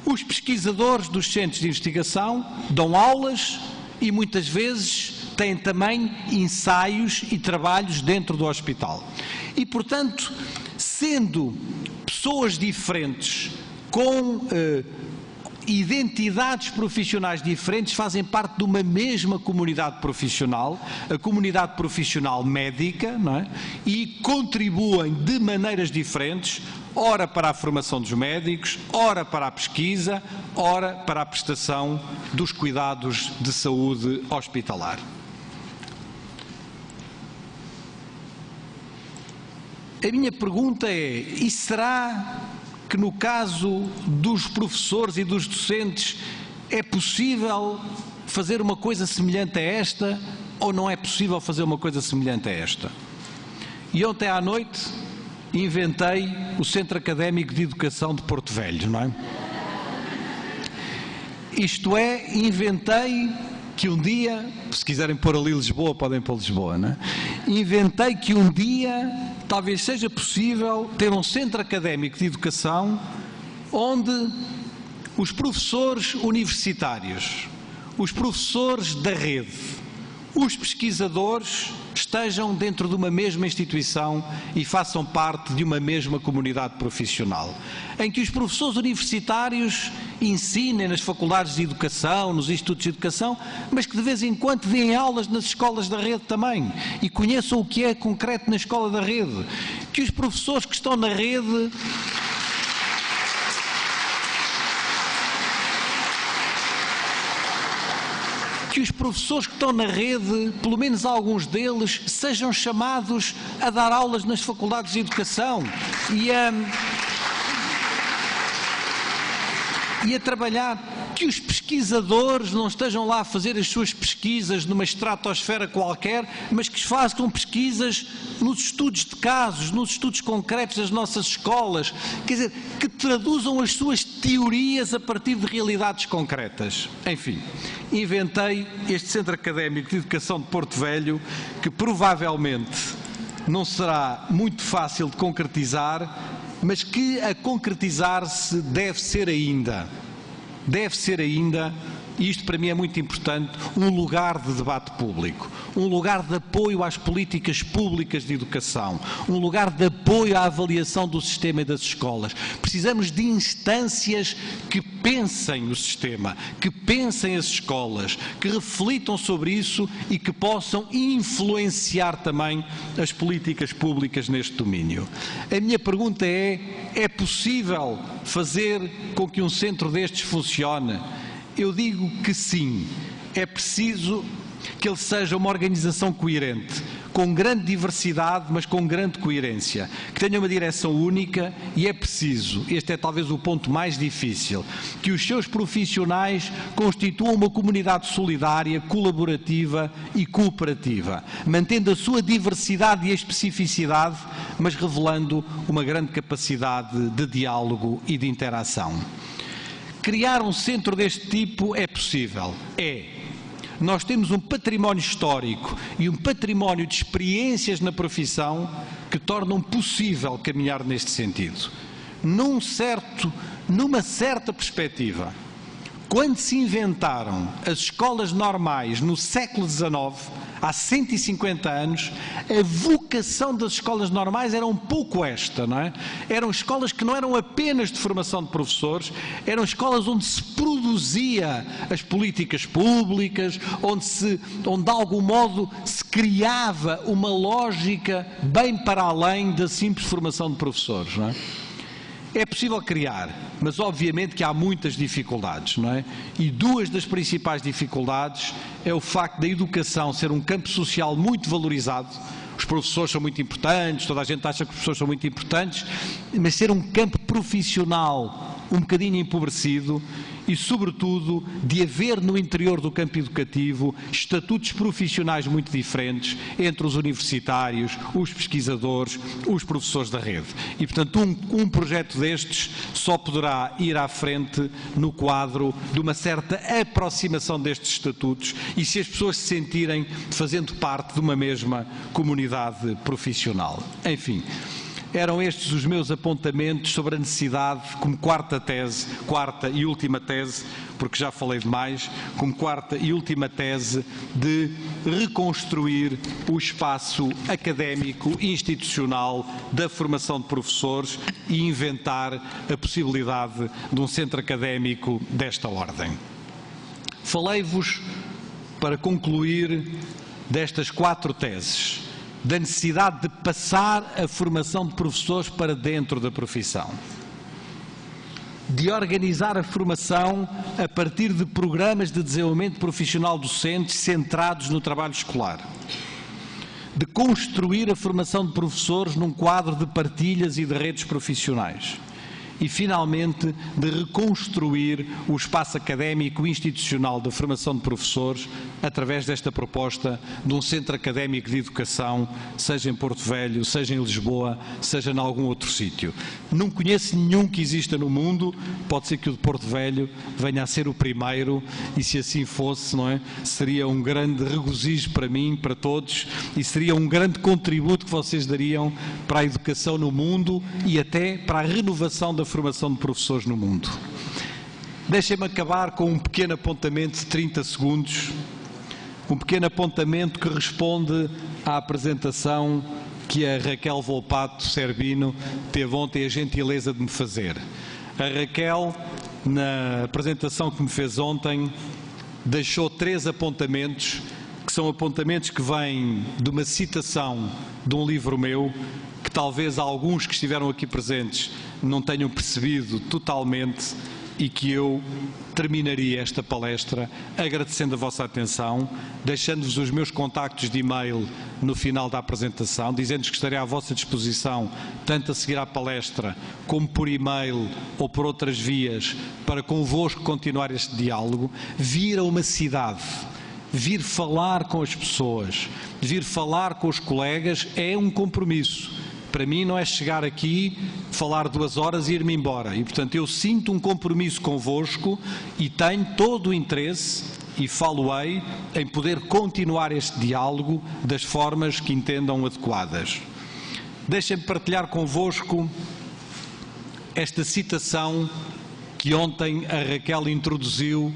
Os pesquisadores dos centros de investigação dão aulas e muitas vezes têm também ensaios e trabalhos dentro do hospital. E, portanto, sendo pessoas diferentes, com identidades profissionais diferentes, fazem parte de uma mesma comunidade profissional, a comunidade profissional médica, não é? E contribuem de maneiras diferentes, ora para a formação dos médicos, ora para a pesquisa, ora para a prestação dos cuidados de saúde hospitalar. A minha pergunta é, e será que no caso dos professores e dos docentes é possível fazer uma coisa semelhante a esta ou não é possível fazer uma coisa semelhante a esta? E ontem à noite inventei o Centro Académico de Educação de Porto Velho, não é? Isto é, inventei que um dia, se quiserem pôr ali Lisboa, podem pôr Lisboa, não é? Inventei que um dia talvez seja possível ter um centro académico de educação onde os professores universitários, os professores da rede, os pesquisadores estejam dentro de uma mesma instituição e façam parte de uma mesma comunidade profissional, em que os professores universitários ensinem nas faculdades de educação, nos institutos de educação, mas que de vez em quando deem aulas nas escolas da rede também e conheçam o que é concreto na escola da rede, que os professores que estão na rede pelo menos alguns deles, sejam chamados a dar aulas nas faculdades de educação e a trabalhar, que os pesquisadores não estejam lá a fazer as suas pesquisas numa estratosfera qualquer, mas que façam pesquisas nos estudos de casos, nos estudos concretos das nossas escolas, quer dizer, que traduzam as suas teorias a partir de realidades concretas. Enfim, inventei este Centro Académico de Educação de Porto Velho, que provavelmente não será muito fácil de concretizar, mas que a concretizar-se deve ser ainda, e isto para mim é muito importante, um lugar de debate público, um lugar de apoio às políticas públicas de educação, um lugar de apoio à avaliação do sistema e das escolas. Precisamos de instâncias que pensem o sistema, que pensem as escolas, que reflitam sobre isso e que possam influenciar também as políticas públicas neste domínio. A minha pergunta é possível fazer com que um centro destes funcione? Eu digo que sim, é preciso que ele seja uma organização coerente, com grande diversidade, mas com grande coerência, que tenha uma direção única e é preciso, este é talvez o ponto mais difícil, que os seus profissionais constituam uma comunidade solidária, colaborativa e cooperativa, mantendo a sua diversidade e a especificidade, mas revelando uma grande capacidade de diálogo e de interação. Criar um centro deste tipo é possível, Nós temos um património histórico e um património de experiências na profissão que tornam possível caminhar neste sentido. Numa certa perspectiva, quando se inventaram as escolas normais no século XIX, há 150 anos, a vocação das escolas normais era um pouco esta, não é? Eram escolas que não eram apenas de formação de professores, eram escolas onde se produzia as políticas públicas, onde de algum modo se criava uma lógica bem para além da simples formação de professores, não é? É possível criar, mas obviamente que há muitas dificuldades, não é? E duas das principais dificuldades é o facto da educação ser um campo social muito valorizado. Os professores são muito importantes, toda a gente acha que os professores são muito importantes, mas ser um campo profissional um bocadinho empobrecido e, sobretudo, de haver no interior do campo educativo estatutos profissionais muito diferentes entre os universitários, os pesquisadores, os professores da rede. E, portanto, um projeto destes só poderá ir à frente no quadro de uma certa aproximação destes estatutos e se as pessoas se sentirem fazendo parte de uma mesma comunidade profissional. Enfim, eram estes os meus apontamentos sobre a necessidade, como quarta e última tese, porque já falei demais, como quarta e última tese, de reconstruir o espaço académico e institucional da formação de professores e inventar a possibilidade de um centro académico desta ordem. Falei-vos, para concluir, destas 4 teses, da necessidade de passar a formação de professores para dentro da profissão, de organizar a formação a partir de programas de desenvolvimento profissional docentes centrados no trabalho escolar, de construir a formação de professores num quadro de partilhas e de redes profissionais e, finalmente, de reconstruir o espaço académico e institucional da formação de professores através desta proposta de um centro académico de educação, seja em Porto Velho, seja em Lisboa, seja em algum outro sítio. Não conheço nenhum que exista no mundo, pode ser que o de Porto Velho venha a ser o primeiro e, se assim fosse, não é? Seria um grande regozijo para mim, para todos, e seria um grande contributo que vocês dariam para a educação no mundo e até para a renovação da formação de professores no mundo. Deixem-me acabar com um pequeno apontamento de 30 segundos, um pequeno apontamento que responde à apresentação que a Raquel Volpato Serbino teve ontem a gentileza de me fazer. A Raquel, na apresentação que me fez ontem, deixou 3 apontamentos, que são apontamentos que vêm de uma citação de um livro meu, que talvez alguns que estiveram aqui presentes não tenham percebido totalmente e que eu terminaria esta palestra agradecendo a vossa atenção, deixando-vos os meus contactos de e-mail no final da apresentação, dizendo-vos que estarei à vossa disposição, tanto a seguir à palestra, como por e-mail ou por outras vias, para convosco continuar este diálogo. Vir a uma cidade, vir falar com as pessoas, vir falar com os colegas é um compromisso. Para mim não é chegar aqui, falar 2 horas e ir-me embora. E, portanto, eu sinto um compromisso convosco e tenho todo o interesse, e falo-ei, em poder continuar este diálogo das formas que entendam adequadas. Deixem-me partilhar convosco esta citação que ontem a Raquel introduziu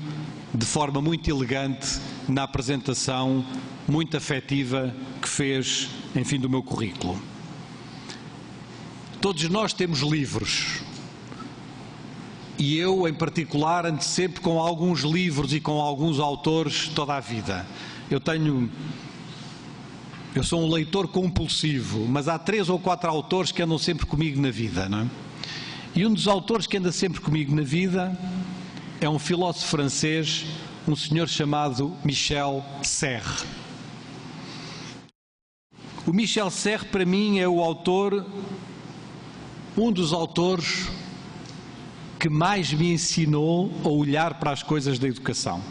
de forma muito elegante na apresentação muito afetiva que fez, enfim, do meu currículo. Todos nós temos livros e eu, em particular, ando sempre com alguns livros e com alguns autores toda a vida. Eu sou um leitor compulsivo, mas há 3 ou 4 autores que andam sempre comigo na vida, não é? E um dos autores que anda sempre comigo na vida é um filósofo francês, um senhor chamado Michel Serres. O Michel Serres, para mim, é um dos autores que mais me ensinou a olhar para as coisas da educação.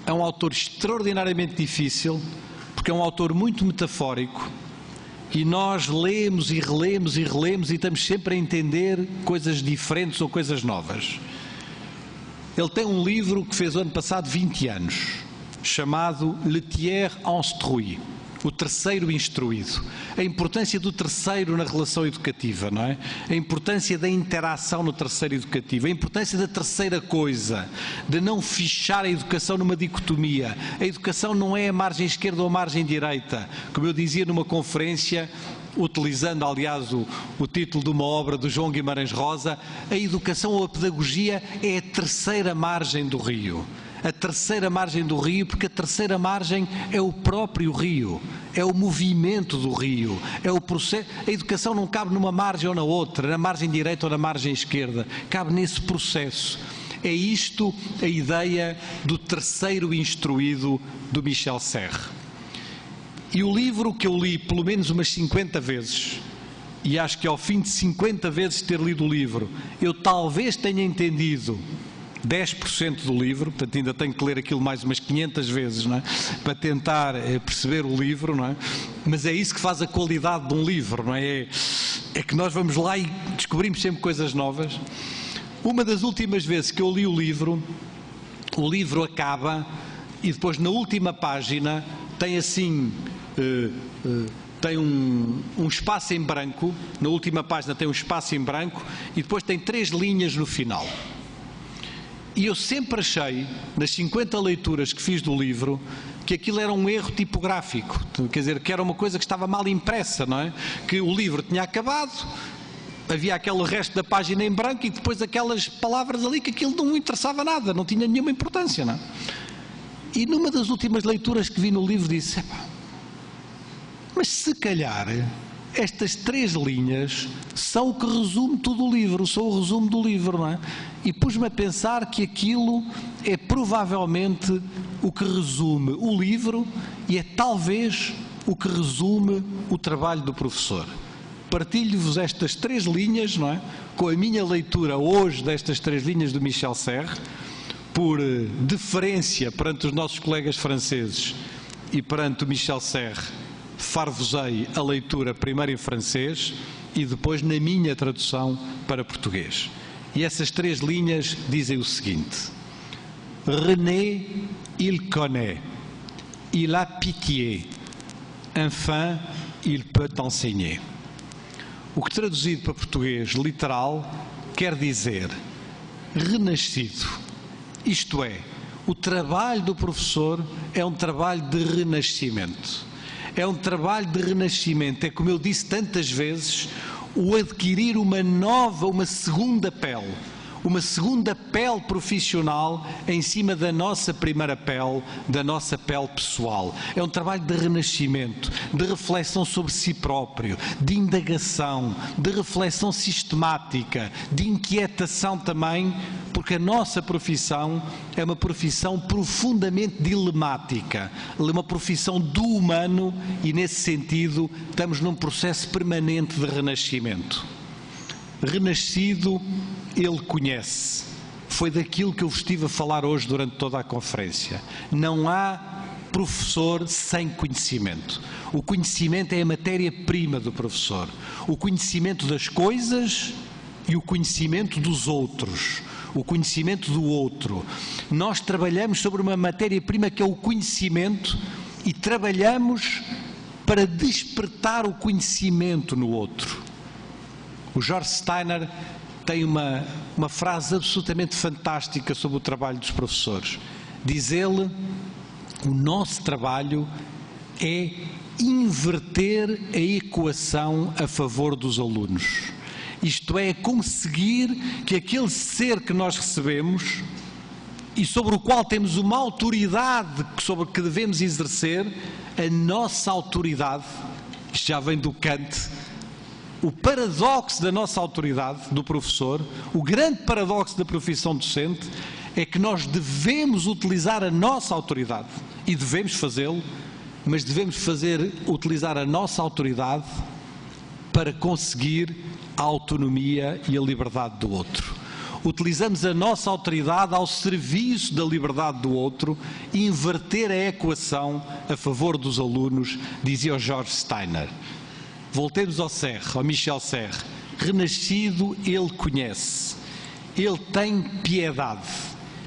É um autor extraordinariamente difícil, porque é um autor muito metafórico, e nós lemos e relemos e relemos e estamos sempre a entender coisas diferentes ou coisas novas. Ele tem um livro que fez o ano passado 20 anos, chamado Le Tiers Instruit, o terceiro instruído. A importância do terceiro na relação educativa, não é? A importância da interação no terceiro educativo, a importância da terceira coisa, de não fechar a educação numa dicotomia. A educação não é a margem esquerda ou a margem direita. Como eu dizia numa conferência, utilizando aliás o título de uma obra do João Guimarães Rosa, a educação ou a pedagogia é a terceira margem do rio. A terceira margem do rio, porque a terceira margem é o próprio rio, é o movimento do rio, é o processo. A educação não cabe numa margem ou na outra, na margem direita ou na margem esquerda, cabe nesse processo. É isto a ideia do terceiro instruído do Michel Serres. E o livro que eu li pelo menos umas 50 vezes, e acho que ao fim de 50 vezes ter lido o livro, eu talvez tenha entendido 10% do livro, portanto ainda tenho que ler aquilo mais umas 500 vezes, não é? Para tentar perceber o livro, não é? Mas é isso que faz a qualidade de um livro, não é? É que nós vamos lá e descobrimos sempre coisas novas. Uma das últimas vezes que eu li o livro acaba e depois na última página tem assim... tem um espaço em branco, na última página tem um espaço em branco e depois tem 3 linhas no final. E eu sempre achei, nas 50 leituras que fiz do livro, que aquilo era um erro tipográfico, quer dizer, que era uma coisa que estava mal impressa, não é? Que o livro tinha acabado, havia aquele resto da página em branco e depois aquelas palavras ali que aquilo não interessava nada, não tinha nenhuma importância, não é? E numa das últimas leituras que vi no livro disse, epá, mas se calhar estas 3 linhas são o que resume todo o livro, são o resumo do livro, não é? E pus-me a pensar que aquilo é provavelmente o que resume o livro e é talvez o que resume o trabalho do professor. Partilho-vos estas 3 linhas, não é? Com a minha leitura hoje destas 3 linhas do Michel Serres, por deferência perante os nossos colegas franceses e perante o Michel Serres, far-vos-ei a leitura primeiro em francês e depois na minha tradução para português. E essas 3 linhas dizem o seguinte: René, il connaît, il a pitié, enfin, il peut enseigner. O que traduzido para português literal quer dizer renascido, isto é, o trabalho do professor é um trabalho de renascimento. É um trabalho de renascimento, é como eu disse tantas vezes, o adquirir uma segunda pele profissional em cima da nossa primeira pele, da nossa pele pessoal. É um trabalho de renascimento, de reflexão sobre si próprio, de indagação, de reflexão sistemática, de inquietação também, porque a nossa profissão é uma profissão profundamente dilemática, é uma profissão do humano e, nesse sentido, estamos num processo permanente de renascimento. Renascido, ele conhece. Foi daquilo que eu vos estive a falar hoje durante toda a conferência. Não há professor sem conhecimento. O conhecimento é a matéria-prima do professor. O conhecimento das coisas e o conhecimento dos outros. O conhecimento do outro. Nós trabalhamos sobre uma matéria-prima que é o conhecimento e trabalhamos para despertar o conhecimento no outro. O George Steiner tem uma frase absolutamente fantástica sobre o trabalho dos professores. Diz ele, o nosso trabalho é inverter a equação a favor dos alunos. Isto é, conseguir que aquele ser que nós recebemos e sobre o qual temos uma autoridade sobre que devemos exercer, a nossa autoridade, isto já vem do Kant, o paradoxo da nossa autoridade, do professor, o grande paradoxo da profissão docente, é que nós devemos utilizar a nossa autoridade, e devemos fazê-lo, mas devemos utilizar a nossa autoridade para conseguir a autonomia e a liberdade do outro. Utilizamos a nossa autoridade ao serviço da liberdade do outro e inverter a equação a favor dos alunos, dizia o George Steiner. Voltemos ao Serres, ao Michel Serres. Renascido, ele conhece. Ele tem piedade.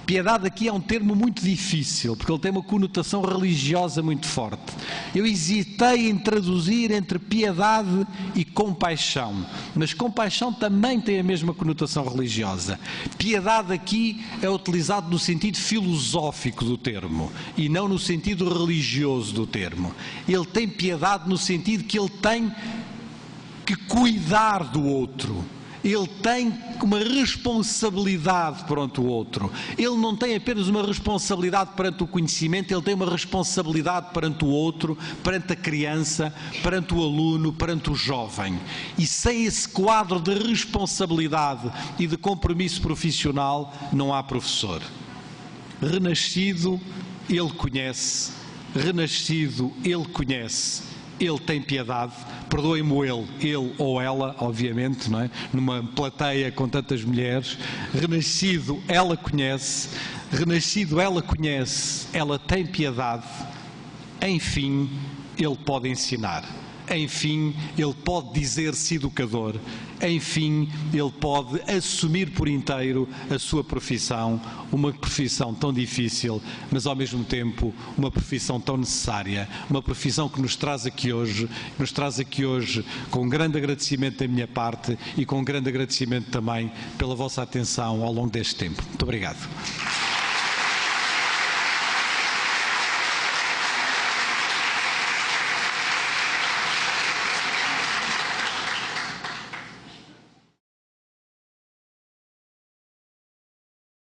Piedade aqui é um termo muito difícil, porque ele tem uma conotação religiosa muito forte. Eu hesitei em traduzir entre piedade e compaixão, mas compaixão também tem a mesma conotação religiosa. Piedade aqui é utilizado no sentido filosófico do termo, e não no sentido religioso do termo. Ele tem piedade no sentido que ele tem que cuidar do outro. Ele tem uma responsabilidade perante o outro. Ele não tem apenas uma responsabilidade perante o conhecimento, ele tem uma responsabilidade perante o outro, perante a criança, perante o aluno, perante o jovem. E sem esse quadro de responsabilidade e de compromisso profissional, não há professor. Renascido, ele conhece. Renascido, ele conhece. ele tem piedade, perdoem-me ele ou ela, obviamente, não é? Numa plateia com tantas mulheres, renascido, ela conhece, ela tem piedade, enfim, ele pode ensinar. Enfim, ele pode dizer-se educador. Enfim, ele pode assumir por inteiro a sua profissão, uma profissão tão difícil, mas ao mesmo tempo uma profissão tão necessária, uma profissão que nos traz aqui hoje, com grande agradecimento da minha parte e com grande agradecimento também pela vossa atenção ao longo deste tempo. Muito obrigado.